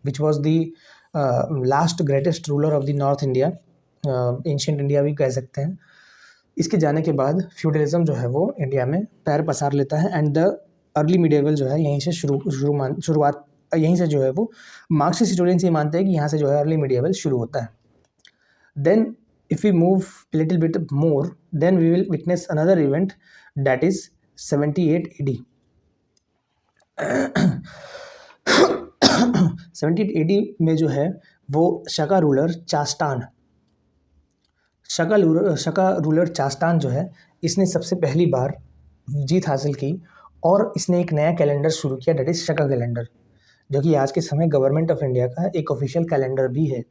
which was the last greatest ruler of the north India, ancient India भी कह सकते हैं। इसके जाने के बाद फ्यूडलिज्म जो है वो इंडिया में पैर पसार लेता है एंड द अर्ली मिडिएवल जो है यहीं से शुरुआत यहीं से जो है वो मार्क्सिस्ट हिस्टोरियंस ये मानते हैं कि यहाँ से जो है अर्ली मिडिएवल शुरू होता है. Then if we move a little bit more, then we will witness another event, that is 78 AD. 78 AD में जो है वो शका रूलर चास्टान जो है इसने सबसे पहली बार जीत हासिल की और इसने एक नया कैलेंडर शुरू किया, डेट इज शका कैलेंडर, जो कि आज के समय गवर्नमेंट ऑफ इंडिया का एक ऑफिशियल कैलेंडर भी है.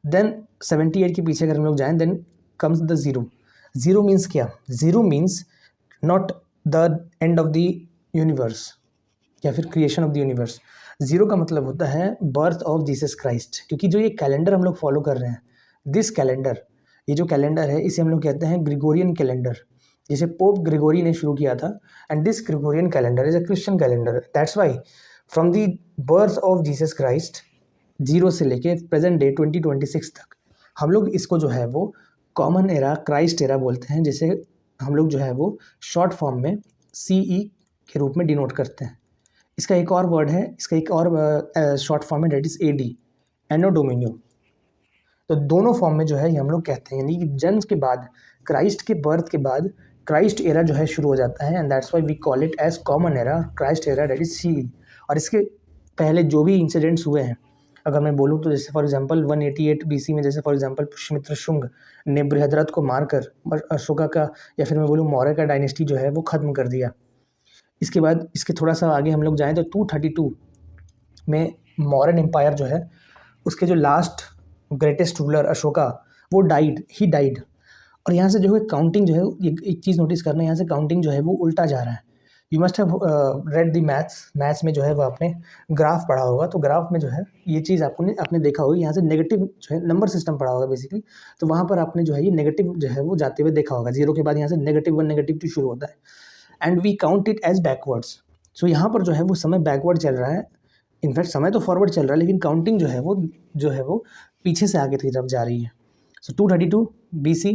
देन 78 के पीछे अगर हम लोग जाएं, then comes the zero means क्या? Zero means not the end of the universe या फिर creation of the universe. Zero का मतलब होता है बर्थ ऑफ जीसस क्राइस्ट, क्योंकि जो ये कैलेंडर हम लोग फॉलो कर रहे हैं, दिस कैलेंडर, ये जो कैलेंडर है इसे हम लोग कहते हैं ग्रिगोरियन कैलेंडर, जिसे पोप ग्रिगोरी ने शुरू किया था. And this Gregorian calendar is a Christian calendar. That's why from the birth of Jesus Christ 0 से लेके प्रेजेंट डे 2026 तक हम लोग इसको जो है वो कॉमन एरा, क्राइस्ट एरा बोलते हैं, जिसे हम लोग जो है वो शॉर्ट फॉर्म में CE के रूप में डिनोट करते हैं. इसका एक और वर्ड है, इसका एक और शॉर्ट फॉर्म है, डेट इज़ AD, एनो डोमिनियो. तो दोनों फॉर्म में जो है ये हम लोग कहते हैं, यानी कि जन्म के बाद, क्राइस्ट के बर्थ के बाद क्राइस्ट एरा जो है शुरू हो जाता है. And that's why we call it as common era, Christ era, date is CE. और इसके पहले जो भी इंसिडेंट्स हुए हैं, अगर मैं बोलूँ तो जैसे फॉर एग्जांपल 188 BC में, जैसे फॉर एग्जांपल पुष्यमित्र शुंग ने बृहद्रथ को मारकर अशोका का या फिर मैं बोलूँ मौर्य का डायनेस्टी जो है वो ख़त्म कर दिया. इसके बाद इसके थोड़ा सा आगे हम लोग जाएँ तो 232 में मौर्यन एम्पायर जो है उसके जो लास्ट ग्रेटेस्ट रूलर अशोका वो ही डाइड. और यहाँ से जो है काउंटिंग जो है, एक चीज़ नोटिस करना है, यहाँ से काउंटिंग जो है वो उल्टा जा रहा है. You must have read the maths में जो है वो आपने ग्राफ पढ़ा होगा, तो ग्राफ में जो है ये चीज़ आपने देखा होगा, यहाँ से नेगेटिव जो है नंबर सिस्टम पढ़ा होगा बेसिकली, तो वहाँ पर आपने जो है ये नेगेटिव जो है वो जाते हुए देखा होगा. 0 के बाद यहाँ से -1 -2 शुरू होता है and we count it as backwards. So यहाँ पर जो है वो समय बैकवर्ड चल रहा है. इनफैक्ट समय तो फॉरवर्ड चल रहा है, लेकिन काउंटिंग जो है वो पीछे से आगे की तरफ जा रही है. सो 232 BC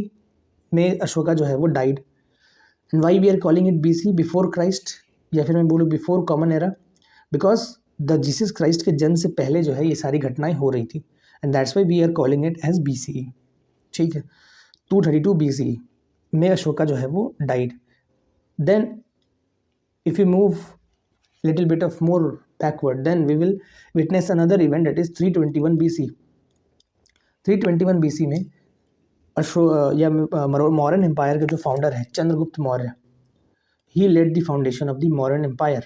में अशोका जो है वो died. And why we are calling it BC, before Christ, या फिर मैं बोलूँ before common era, because the Jesus Christ के जन्म से पहले जो है ये सारी घटनाएं हो रही थी. And that's why we are calling it as BCE. ठीक है, 232 BCE में अशोका जो है वो died. Then if you move little bit of more backward, then we will witness another event, that is 321 BC. 321 BC में मौर्यन एम्पायर के जो founder है Chandragupta Maurya, he led the foundation of the Mauryan empire.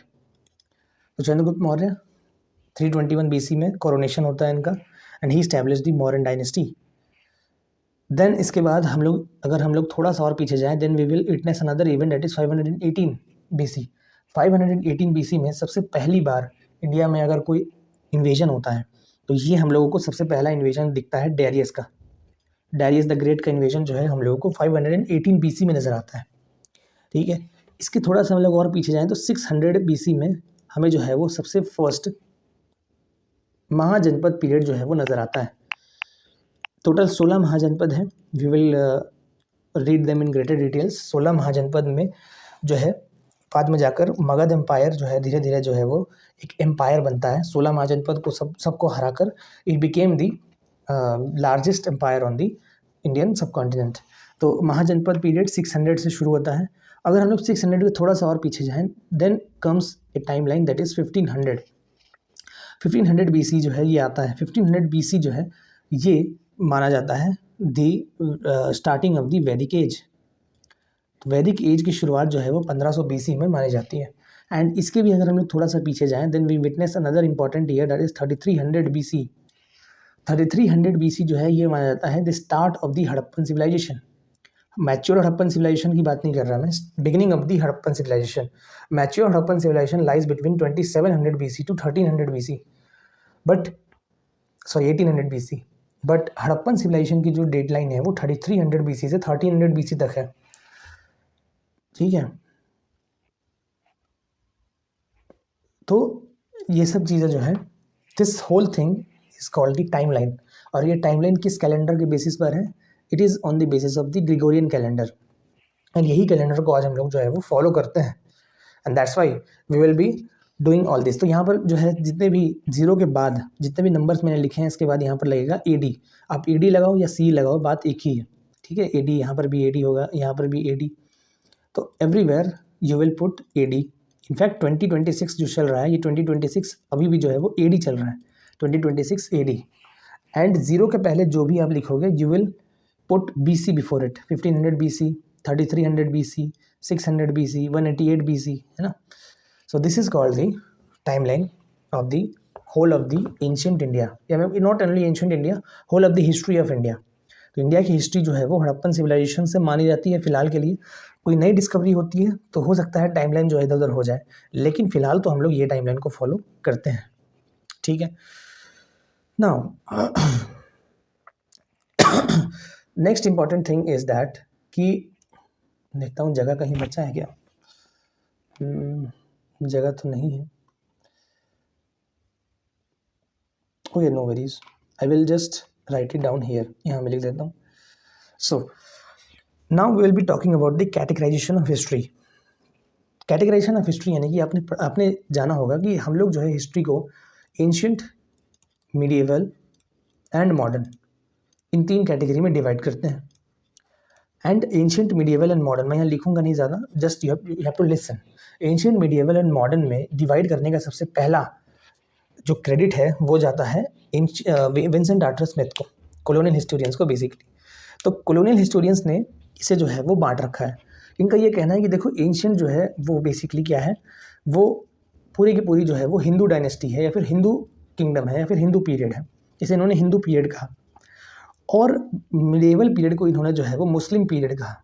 तो चंद्रगुप्त मौर्य 321 BC में कोरोनेशन होता है इनका and he establish the Mauryan dynasty. Then इसके बाद अगर हम लोग थोड़ा सा और पीछे जाएं, then we will witness another event, that is 518 BC. 518 BC में सबसे पहली बार इंडिया में अगर कोई इन्वेजन होता है तो ये हम लोगों को सबसे पहला इन्वेजन दिखता है डेरियस का. डेरियस द ग्रेट का इन्वेजन जो है हम लोगों को 518 BC में नज़र आता है. ठीक है, इसके थोड़ा सा हम लोग और पीछे जाएं तो 600 BC में हमें जो है वो सबसे फर्स्ट महाजनपद पीरियड जो है वो नज़र आता है. टोटल 16 महाजनपद हैं. We will read them in greater details. 16 Mahajanapada में जो है बाद में जाकर मगध एम्पायर जो है धीरे धीरे जो है वो एक एम्पायर बनता है. 16 महाजनपद को सबको हराकर it became the largest empire on the Indian subcontinent. तो महाजनपद पीरियड 600 से शुरू होता है. अगर हम लोग 600 के थोड़ा सा और पीछे जाएं, then comes a timeline, that is 1500 BC जो है ये आता है. 1500 BC जो है ये माना जाता है दी स्टार्टिंग ऑफ द वैदिक एज. वैदिक एज की शुरुआत जो है वो 1500 BC में मानी जाती है. एंड इसके भी अगर हम लोग थोड़ा सा पीछे जाएं, then we witness another important year, that is 3300 BC. 3300 BC जो है ये माना जाता है the start of the Harappan civilization. Mature Harappan civilization की बात नहीं कर रहा मैं, beginning of the Harappan civilization. Mature Harappan civilization lies between 2700 BC to 1300 BC, but 1800 BC. But Harappan civilization की जो डेडलाइन है वो 3300 BC से 1300 BC तक है. ठीक है, तो ये सब चीज़ें जो है, this whole thing is called the timeline. और ये टाइमलाइन किस कैलेंडर के बेसिस पर है? It is on the basis of the Gregorian calendar, and यही कैलेंडर को आज हम लोग जो है वो फॉलो करते हैं, and that's why we will be doing all this. तो यहाँ पर जो है जितने भी जीरो के बाद जितने भी नंबर्स मैंने लिखे हैं इसके बाद यहाँ पर लगेगा AD। आप AD लगाओ या C लगाओ, बात एक ही है, ठीक है। AD यहाँ पर भी AD होगा, यहाँ पर भी AD, तो everywhere you will put AD। In fact 2026 जो चल रहा है, ये 2026 अभी भी जो है वो AD चल रहा है, 2026 AD। एंड ज़ीरो के पहले जो भी आप लिखोगे you will put BC before it, 1500 BC, 3300 BC, 600 BC, 188 BC, है ना। So this is called the timeline of the whole of the ancient India, या not only ancient India, whole of the history of India. तो India की हिस्ट्री जो है वो Harappan civilisation से मानी जाती है फिलहाल के लिए। कोई नई डिस्कवरी होती है तो हो सकता है टाइमलाइन जो है इधर उधर हो जाए, लेकिन फिलहाल तो हम लोग ये टाइमलाइन को फॉलो करते हैं, ठीक है। Now next important thing is that कि देखता हूँ जगह कहीं बचा है क्या, जगह तो नहीं है। Okay, no worries, I will just write it down here, यहाँ मैं लिख देता हूँ। So now we will be talking about the categorization of history. Categorization of history यानी कि आपने जाना होगा कि हम लोग जो है हिस्ट्री को ancient, medieval and modern, in 3 category में डिवाइड करते हैं। And ancient, medieval and modern, मैं यहाँ लिखूंगा नहीं ज़्यादा, just you have to listen. Ancient, medieval and modern में डिवाइड करने का सबसे पहला जो क्रेडिट है वो जाता है विंसेंट आर्थर स्मिथ को, कॉलोनियल हिस्टोरियंस को बेसिकली। तो कॉलोनियल हिस्टोरियंस ने इसे जो है वो बांट रखा है। इनका ये कहना है कि देखो एंशियंट जो है वो बेसिकली क्या है, वो पूरी की पूरी जो है वो हिंदू डायनेस्टी है, या फिर हिंदू किंगडम है, या फिर हिंदू पीरियड है, इसे इन्होंने हिंदू पीरियड कहा। और मिडिएवल पीरियड को इन्होंने जो है वो मुस्लिम पीरियड कहा,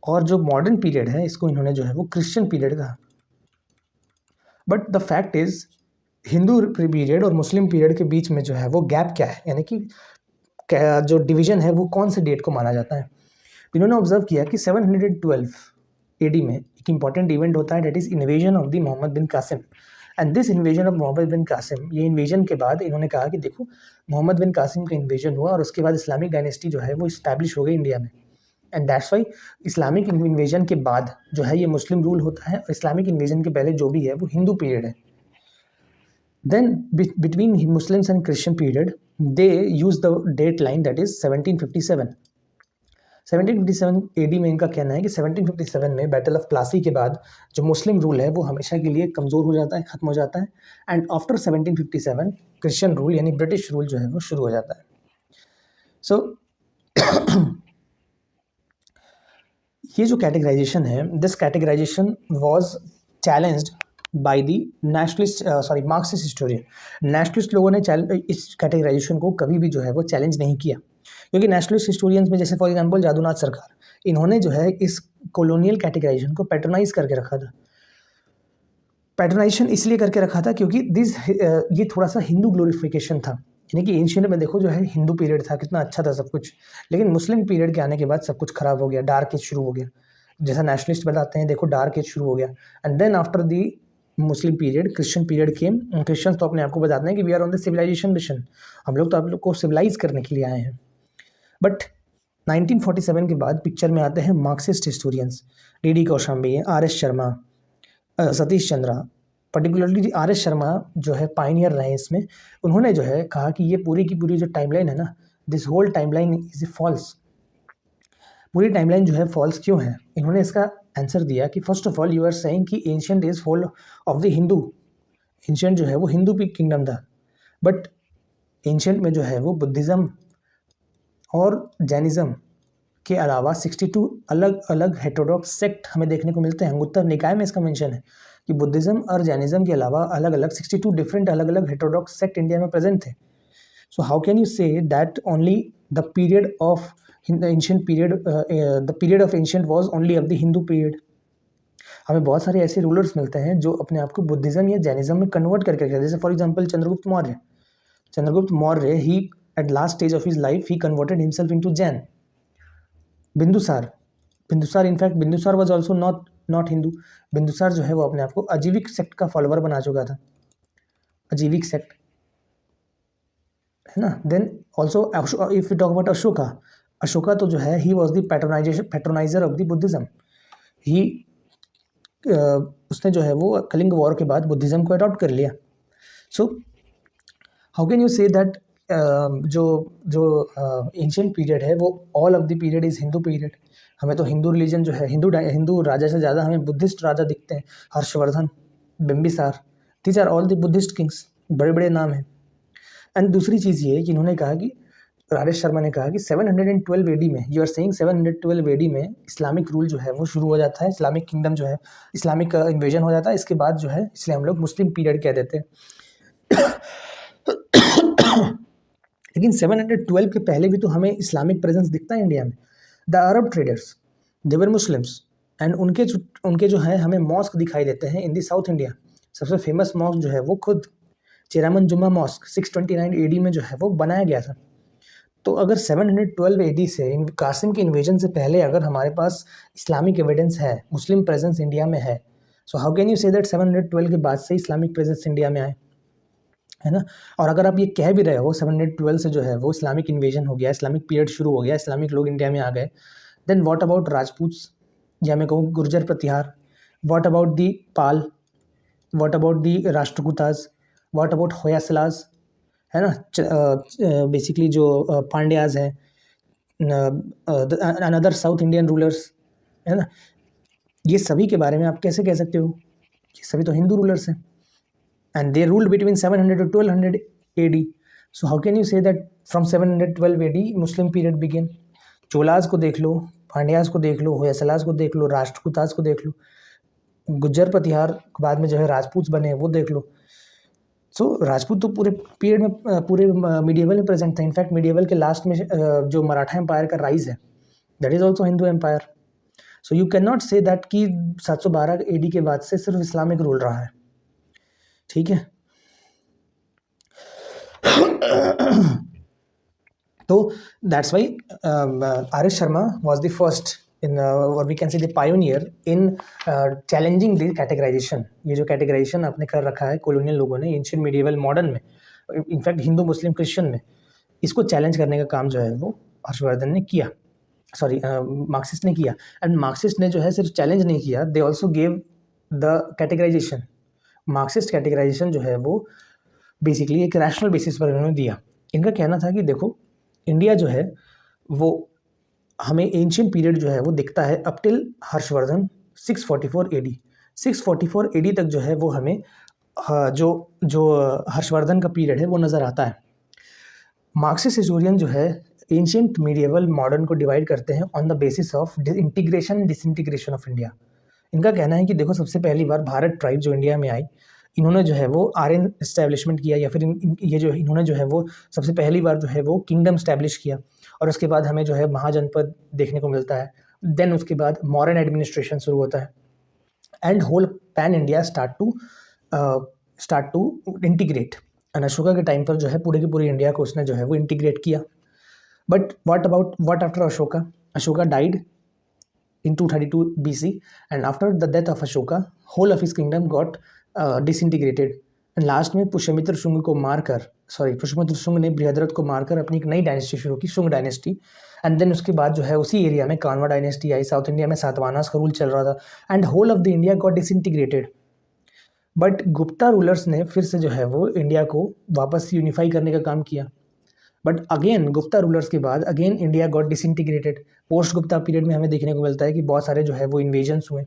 और जो मॉडर्न पीरियड है इसको इन्होंने जो है वो क्रिश्चियन पीरियड कहा। But the fact is Hindu period और मुस्लिम पीरियड के बीच में जो है वो गैप क्या है, यानी कि जो डिवीजन है वो कौन से डेट को माना जाता है। इन्होंने ऑब्जर्व किया कि 712 AD में एक इंपॉर्टेंट इवेंट होता है, that is invasion of the Muhammad bin Qasim. And this invasion of Muhammad bin Qasim, ये इन्वेजन के बाद इन्होंने कहा कि देखो मोहम्मद बिन कासिम का इन्वेजन हुआ और उसके बाद इस्लामिक डायनेस्टी जो है वो इस्टेब्लिश हो गई इंडिया में। And that's Y Islamic invasion के बाद जो है ये मुस्लिम रूल होता है, और इस्लामिक इन्वेजन के पहले जो भी है वो हिंदू पीरियड है। Then between Muslims and Christian period, they use the date line that is 1757. 1757 AD में इनका कहना है कि 1757 में बैटल ऑफ प्लासी के बाद जो मुस्लिम रूल है वो हमेशा के लिए कमज़ोर हो जाता है, ख़त्म हो जाता है। एंड आफ्टर 1757 क्रिश्चियन रूल यानी ब्रिटिश रूल जो है वो शुरू हो जाता है। सो ये जो कैटेगराइजेशन है, this categorisation was challenged by the Marxist historian. Nationalist लोगों ने इस कैटेगराइजेशन को कभी भी जो है वो चैलेंज नहीं किया, क्योंकि नेशनलिस्ट हिस्टोरियंस में जैसे फॉर एग्जांपल जादूनाथ सरकार, इन्होंने जो है इस कॉलोनियल कैटेगराइजेशन को पैटर्नाइज करके रखा था। पैटर्नाइजेशन इसलिए करके रखा था क्योंकि ये थोड़ा सा हिंदू ग्लोरिफिकेशन था, यानी कि एंशिएंट में देखो जो है हिंदू पीरियड था, कितना अच्छा था सब कुछ, लेकिन मुस्लिम पीरियड के आने के बाद सब कुछ खराब हो गया, डार्क एज शुरू हो गया। जैसा नेशनलिस्ट बताते हैं, देखो डार्क एज शुरू हो गया। And then after the Muslim period Christian period came. Christians तो अपने आप को बताते हैं कि we are on the civilization mission, हम लोग तो आप लोग को सिविलाइज करने के लिए आए हैं। बट 1947 के बाद पिक्चर में आते हैं Marxist historians, D.D. Kaushambi, R.S. Sharma, Satish Chandra. Particularly R.S. Sharma जो है पायनियर रहे इसमें। उन्होंने जो है कहा कि ये पूरी की पूरी जो टाइमलाइन है ना, this whole timeline is false. पूरी टाइमलाइन जो है फॉल्स क्यों है? इन्होंने इसका आंसर दिया कि first of all you are saying कि ancient is whole of the Hindu, ancient जो है वो हिंदू किंगडम था, बट एंशिएंट में जो है वो बुद्धिज़्म और जैनिज़्म के अलावा 62 अलग अलग हेटेरोडॉक्स सेक्ट हमें देखने को मिलते हैं। अंगुत्तर निकाय में इसका मेंशन है कि बुद्धिज़्म और जैनिज़्म के अलावा अलग अलग 62 डिफरेंट अलग अलग हेटेरोडॉक्स सेक्ट इंडिया में प्रेजेंट थे। So how can you say that only the period of ancient period, the period of ancient was only of the Hindu period? हमें बहुत सारे ऐसे रूलर्स मिलते हैं जो अपने आप को बुद्धिज़्म या जैनिज़्म में कन्वर्ट करके रखते हैं। जैसे for example Chandragupta Maurya he at last stage of his life he converted himself into Jain. Bindusara in fact Bindusara was also not Hindu. Bindusara जो है वो अपने आप को अजीविक सेक्ट का फॉलोवर बना चुका था, अजीविक सेक्ट है ना। Then also if you talk about Ashoka तो जो है he was the patronizer of the Buddhism. He उसने जो है वो कलिंग वॉर के बाद बुद्धिज़्म को अडॉप्ट कर लिया। So how can you say that जो जो एंशियंट पीरियड है वो all of the period is Hindu period. हमें तो हिंदू रिलीजन जो है हिंदू राजा से ज़्यादा हमें बुद्धिस्ट राजा दिखते हैं। Harshvardhan, Bimbisara, these are all the Buddhist kings, बड़े बड़े नाम हैं। एंड दूसरी चीज़ ये है कि इन्होंने कहा कि राजेश शर्मा ने कहा कि 712 एडी में, यू आर सेइंग 712 एडी में इस्लामिक रूल जो है वो शुरू हो जाता है, इस्लामिक किंगडम जो है, इस्लामिक इन्वेजन हो जाता है। इसके बाद जो है, इसलिए हम लोग मुस्लिम पीरियड कह देते हैं। लेकिन 712 के पहले भी तो हमें इस्लामिक प्रेजेंस दिखता है इंडिया में। The Arab traders, they were Muslims, and उनके जो है हमें मॉस्क दिखाई देते हैं इन दी साउथ इंडिया। सबसे फेमस मॉस्क जो है वो खुद चेरामन जुम्मा मॉस्क 629 एडी में जो है वो बनाया गया था। तो अगर 712 एडी से कासिम के इन्वेजन से पहले अगर हमारे पास इस्लामिक एविडेंस है, मुस्लिम प्रेजेंस इंडिया में है, so how can you say that 712 के बाद से इस्लामिक प्रेजेंस इंडिया में आए, है ना। और अगर आप ये कह भी रहे हो 712 से जो है वो इस्लामिक इन्वेजन हो गया, इस्लामिक पीरियड शुरू हो गया, इस्लामिक लोग इंडिया में आ गए, देन व्हाट अबाउट राजपूत्स, या मैं कहूँ Gurjara Pratihara, what about the Pala, what about the Rashtrakutas, what about Hoysalas, है ना, बेसिकली जो पांड्याज हैं, अनदर साउथ इंडियन रूलर्स, है ना, ये सभी के बारे में आप कैसे कह सकते हो? ये सभी तो हिंदू रूलर्स हैं, and they ruled between 700 to 1200 AD. So how can you say that from 712 AD Muslim period began? Cholas को देख लो, पांड्याज को देख लो, होयसलाज को देख लो, राष्ट्रकूताज को देख लो, गुज्जर प्रतिहार बाद में जो है राजपूत बने वो देख लो। सो राजपूत तो पूरे पीरियड में, पूरे मीडिएवल में प्रेजेंट था। इनफैक्ट मीडिएवल के लास्ट में जो मराठा एम्पायर का राइज है, that is also Hindu empire. So you can not say that कि 712 AD के बाद से सिर्फ इस्लामिक रूल रहा है, ठीक है। तो that's why R S. Sharma was the first in, और we can say the pioneer in challenging the categorization. ये जो कैटेगराइजेशन आपने कर रखा है कॉलोनियल लोगों ने एंशिएंट मिडिएवल मॉडर्न में, इनफैक्ट हिंदू मुस्लिम क्रिश्चियन में, इसको चैलेंज करने का काम जो है वो हर्षवर्धन ने किया, सॉरी मार्क्सिस्ट ने किया। एंड मार्क्सिस्ट ने जो है सिर्फ चैलेंज नहीं किया, they also gave the categorization. Marxist categorization जो है वो बेसिकली एक रैशनल बेसिस पर इन्होंने दिया। इनका कहना था कि देखो इंडिया जो है वो हमें एंशिएंट पीरियड जो है वो दिखता है up till Harshvardhan 644 AD। 644 AD तक जो है वो हमें जो जो हर्षवर्धन का पीरियड है वो नज़र आता है। मार्क्सिस्ट हिस्टोरियन जो है एंशिएंट मीडिएवल मॉडर्न को डिवाइड करते हैं on the basis of integration disintegration of India. इनका कहना है कि देखो सबसे पहली बार भारत ट्राइब जो इंडिया में आई, इन्होंने जो है वो आर्यन इस्टेब्लिशमेंट किया, या फिर ये जो इन्होंने जो है वो सबसे पहली बार जो है वो किंगडम इस्टेब्लिश किया, और उसके बाद हमें जो है महाजनपद देखने को मिलता है। देन उसके बाद मॉडर्न एडमिनिस्ट्रेशन शुरू होता है, and whole pan India start to integrate. And Ashoka के टाइम पर जो है पूरे की पूरी इंडिया को उसने जो है वो इंटीग्रेट किया। But what after Ashoka? Ashoka died in 232 BC, and after the death of Ashoka, whole of his kingdom got disintegrated. And last में पुष्यमित्र शुंग ने बृहद्रथ को मारकर अपनी एक नई डायनेस्टी शुरू की, शुंग डायनेस्टी। एंड देन उसके बाद जो है उसी एरिया में कानवा डायनेस्टी आई, साउथ इंडिया में सातवाहनास का रूल चल रहा था, and whole of the India got disintegrated. But Gupta rulers ने फिर से जो है वो इंडिया को वापस यूनिफाई करने का काम किया। बट अगेन गुप्ता रूलर्स के बाद again India got disintegrated. Post Gupta period में हमें देखने को मिलता है कि बहुत सारे जो है वो इन्वेजन्स हुए,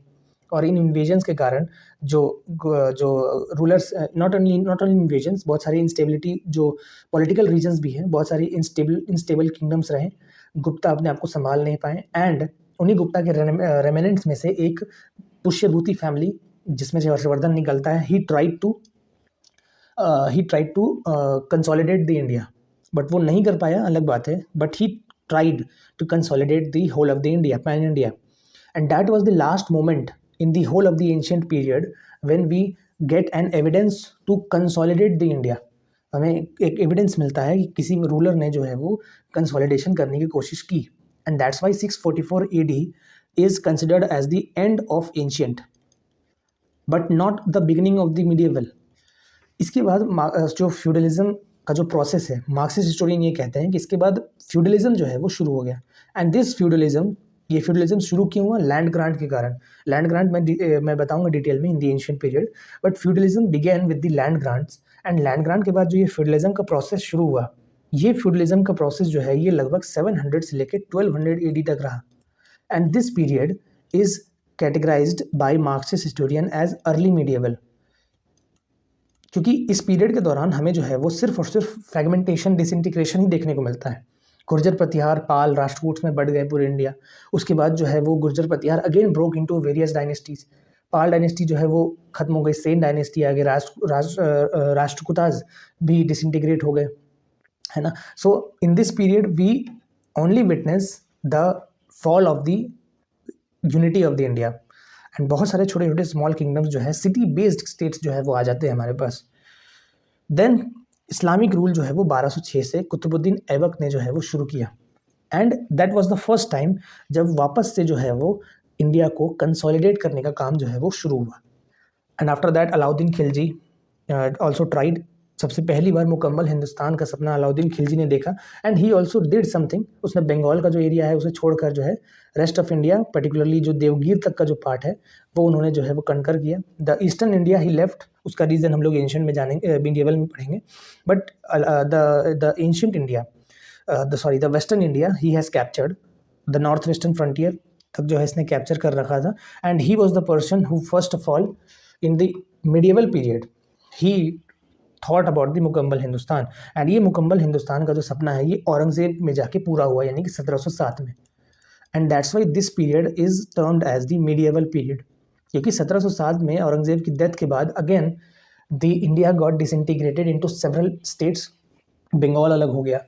और इन इन्वेजन्स के कारण जो रूलर्स, नॉट ओनली इन्वेजन्स, बहुत सारी इंस्टेबिलिटी, जो पॉलिटिकल रीजन्स भी हैं, बहुत सारी इंस्टेबल किंगडम्स रहे, गुप्ता अपने आप को संभाल नहीं पाए। एंड उन्हीं गुप्ता के रेमिनेंट्स में से एक पुष्यभूति फैमिली, जिसमें से हर्षवर्धन निकलता है, he tried to consolidate the India, but वो नहीं कर पाया, अलग बात है, but he tried to consolidate the whole of the India, pan India. And that was the last moment in the whole of the ancient period when we get an evidence to consolidate the India। हमें एक evidence मिलता है कि किसी ruler ने जो है वो कंसोलिडेशन करने की कोशिश की, and that's Y 644 AD is considered as the end of ancient but not the beginning of the medieval। इसके बाद जो फ्यूडलिज्म का जो प्रोसेस है, मार्क्सिस्ट हिस्टोरियन ये कहते हैं कि इसके बाद फ्यूडलिज्म जो है वो शुरू हो गया। एंड दिस फ्यूडलिज्म, ये फ्यूडलिज्म शुरू क्यों हुआ? लैंड ग्रांट के कारण। लैंड ग्रांट मैं बताऊंगा डिटेल में in the ancient period, but feudalism began with the land grants, and land grant के बाद जो ये फ्यूडलिज्म का प्रोसेस शुरू हुआ, ये फ्यूडलिज्म का प्रोसेस जो है ये लगभग 700 से लेकर 1200 AD तक रहा। And this period is categorized by Marxist historian as early medieval, क्योंकि इस पीरियड के दौरान हमें जो है वो सिर्फ और सिर्फ फ्रेगमेंटेशन, डिसइंटीग्रेशन ही देखने को मिलता है। गुर्जर प्रतिहार, पाल, राष्ट्रकूट में बढ़ गए पूरे इंडिया। उसके बाद जो है वो Gurjara Pratihara again broke into various dynasties. Pala dynasty जो है वो खत्म हो गई, सेन डायनेस्टी आ गई, राष्ट्रकूटाज भी डिसइंटीग्रेट हो गए, है ना। So in this period we only witness the fall of the unity of the India, and बहुत सारे छोटे छोटे स्मॉल किंगडम्स जो है, सिटी बेस्ड स्टेट्स जो है वो आ जाते हैं हमारे पास। देन इस्लामिक रूल जो है वो 1206 से कुतुबुद्दीन ऐबक ने जो है वो शुरू किया, and that was the first time जब वापस से जो है वो इंडिया को कंसोलिडेट करने का काम जो है वो शुरू हुआ। And after that Alauddin Khilji also tried, सबसे पहली बार मुकम्मल हिंदुस्तान का सपना अलाउद्दीन खिलजी ने देखा, and he also did something. उसने बंगाल का जो एरिया है उसे छोड़कर जो है रेस्ट ऑफ इंडिया, पर्टिकुलरली जो देवगीर तक का जो पार्ट है वो उन्होंने जो है वो कंकर किया। The eastern India he left, उसका रीज़न हम लोग एंशिएंट में जानेंगे, मीडिएवल में पढ़ेंगे, but the ancient India, the western India he has captured, the north western frontier तक जो है इसने कैप्चर कर रखा था। And he was the person who first of all in the medieval period he thought about the मुकम्मल Hindustan, and ये मुकम्मल हिंदुस्तान का जो सपना है ये औरंगजेब में जाके पूरा हुआ, यानी कि 1707 में। And that's why this period is termed as the medieval period, क्योंकि 1707 में औरंगजेब की डेथ के बाद again the India got disintegrated into several states. Bengal अलग हो गया,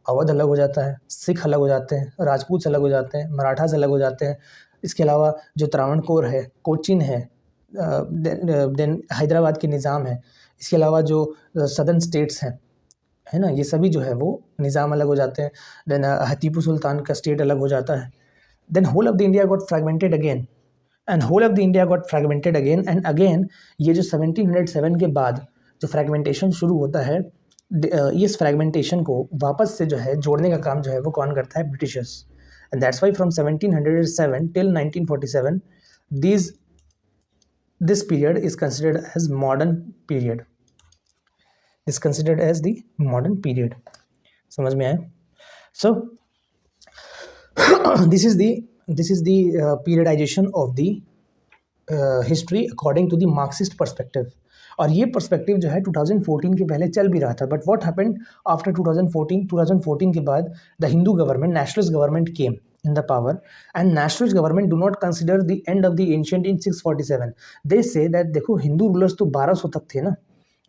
अवध अलग हो जाता है, सिख अलग हो जाते हैं, राजपूत अलग हो जाते हैं, मराठास अलग हो जाते हैं। इसके अलावा जो त्रावणकोर है, कोचिन है, देन हैदराबाद के निज़ाम है, इसके अलावा जो सदर्न स्टेट्स हैं, है ना, ये सभी जो है वो निज़ाम अलग हो जाते हैं। देन टीपू सुल्तान का स्टेट अलग हो जाता है। Then whole of the India got fragmented again, and whole of the India got fragmented again and again. ये जो 1707 के बाद जो फ्रैगमेंटेशन शुरू होता है, इस फ्रैगमेंटेशन को वापस से जो है जोड़ने का काम जो है वो कौन करता है? Britishers. And that's Y from 1707 till 1947 this period is considered as modern period, is considered as the modern period। समझ में आया? So this is the periodization of the history according to the Marxist perspective। और ये perspective जो है 2014 के पहले चल भी रहा था, बट व्हाट हैपेंड आफ्टर 2014 के बाद the Hindu government, nationalist government came in the power, and nationalist government do not consider the end of the ancient in 647। they say that देखो हिंदू रूलर्स तो 1200 तक थे ना,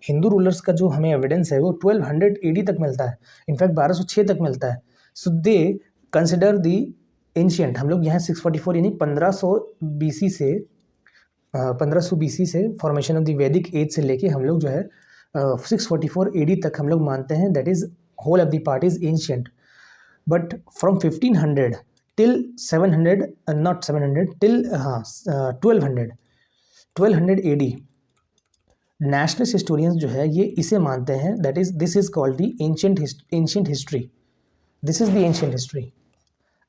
हिंदू रूलर्स का जो हमें एविडेंस है वो 1200 AD तक मिलता है, इनफैक्ट 1206 तक मिलता है। सो दे कंसिडर द एंशियंट, हम लोग यहाँ 644 यानी 1500 BC से फॉर्मेशन ऑफ द वैदिक एज से लेके हम लोग जो है 644 AD तक हम लोग मानते हैं, that is whole of the part is ancient. But from 1500 till 700 not 700 till 1200 AD nationalist historians जो है ये इसे मानते हैं, that is this is called the ancient history, this is the ancient history.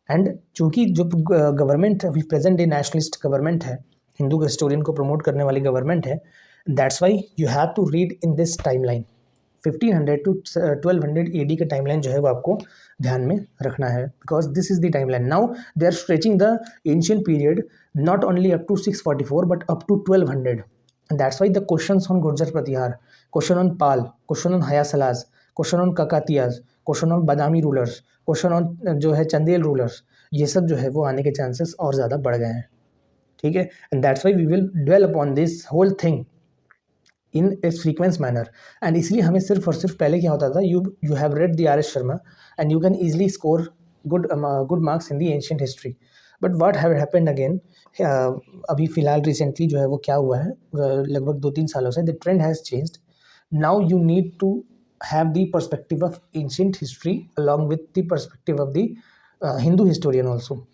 And चूंकि जो गवर्नमेंट अभी present day nationalist government है, हिंदू हिस्टोरियन को प्रमोट करने वाली गवर्नमेंट है, that's why you have to read in this timeline. 1500 to 1200 AD का timeline जो है वो आपको ध्यान में रखना है, because this is the timeline. Now they are stretching the ancient period not only up to 644 but up to 1200। And that's why the questions on Gurjara Pratihara, question on Pala, question on Hoysalas, question on Kakatiyas, question on Badami rulers, question on जो है Chandel rulers, ये सब जो है वो आने के chances और ज़्यादा बढ़ गए हैं। ठीक है, and that's why we will dwell upon this whole thing in a sequence manner. And इसलिए हमें सिर्फ और सिर्फ पहले क्या होता था, you have read the RS Sharma and you can easily score good marks in the ancient history. But what have happened again, अभी फ़िलहाल रिसेंटली जो है वो क्या हुआ है, लगभग 2-3 सालों से the trend has changed. Now you need to have the perspective of ancient history along with the perspective of the Hindu historian also.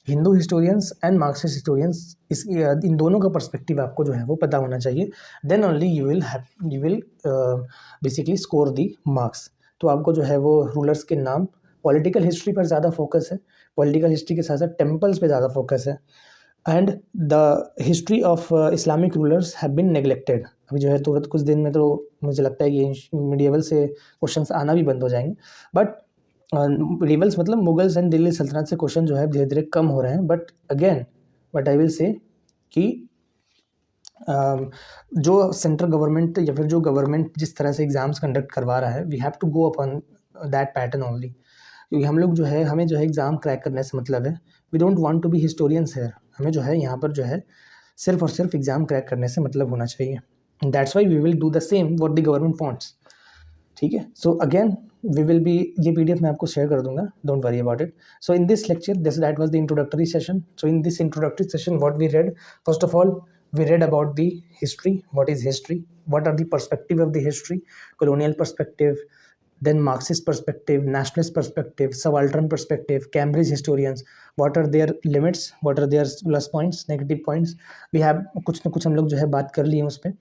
Hindu historians and Marxist historians, इस इन दोनों का पर्सपेक्टिव आपको जो है वो पता होना चाहिए। Then only you will basically score the marks. तो आपको जो है वो रूलर्स के नाम पॉलिटिकल हिस्ट्री पर ज़्यादा फोकस है, पॉलिटिकल हिस्ट्री के साथ साथ टेम्पल्स पे ज़्यादा फोकस है, and the history of Islamic rulers have been neglected. अभी जो है तुरंत कुछ दिन में तो मुझे लगता है कि मीडिएवल से क्वेश्चंस आना भी बंद हो जाएंगे, बट मीडिएवल्स मतलब मुगल्स एंड दिल्ली सल्तनत से क्वेश्चन जो है धीरे धीरे कम हो रहे हैं। But again but I will say कि जो सेंट्रल गवर्नमेंट या फिर जो गवर्नमेंट जिस तरह से एग्ज़ाम्स कंडक्ट करवा रहा है, we have to go upon that pattern only, क्योंकि हम लोग जो है हमें जो है एग्ज़ाम क्रैक करने से मतलब है, we don't want to be historians here. हमें जो है यहाँ पर जो है सिर्फ और सिर्फ एग्ज़ाम क्रैक करने से मतलब होना चाहिए। That's why we will do the same what the government wants. ठीक है, so again we will be, ये PDF मैं आपको शेयर कर दूंगा, don't worry about it. So in this lecture that was the introductory session. So in this introductory session what we read, first of all we read about the history, what is history, what are the perspective of the history, colonial perspective, then Marxist perspective, nationalist perspective, subaltern perspective, Cambridge historians, what are their limits, what are their plus points, negative points, we have कुछ ना कुछ हम लोग जो है बात कर लिए उस पर।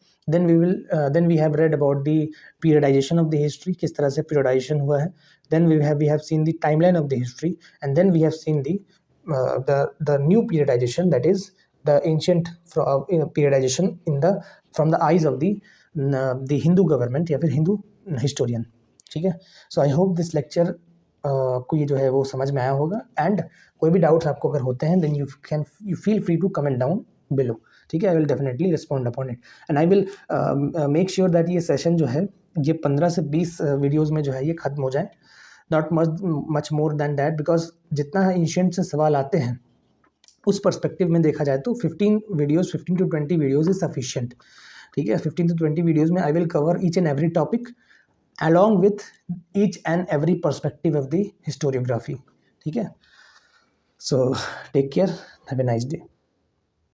then we have read about the periodization of the history, किस तरह से periodization हुआ है, then we have seen the timeline of the history, and then we have seen the new periodization, that is the ancient periodization from the eyes of the Hindu government या फिर Hindu historian। ठीक है, सो I hope this lecture को ये जो है वो समझ में आया होगा, एंड कोई भी डाउट्स आपको अगर होते हैं then you feel free to comment down below. ठीक है, I will definitely respond upon it, and I will make sure that ये सेशन जो है ये 15 से 20 वीडियोज़ में जो है ये ख़त्म हो जाए, not much more than that, because जितना एंशिएंट से सवाल आते हैं उस पर्सपेक्टिव में देखा जाए तो 15 to 20 वीडियोज़ इज सफिशिएंट। ठीक है, 15 to 20 वीडियोज़ में I will cover each and every topic along with each and every perspective of the historiography। ठीक है, so take care, have a nice day।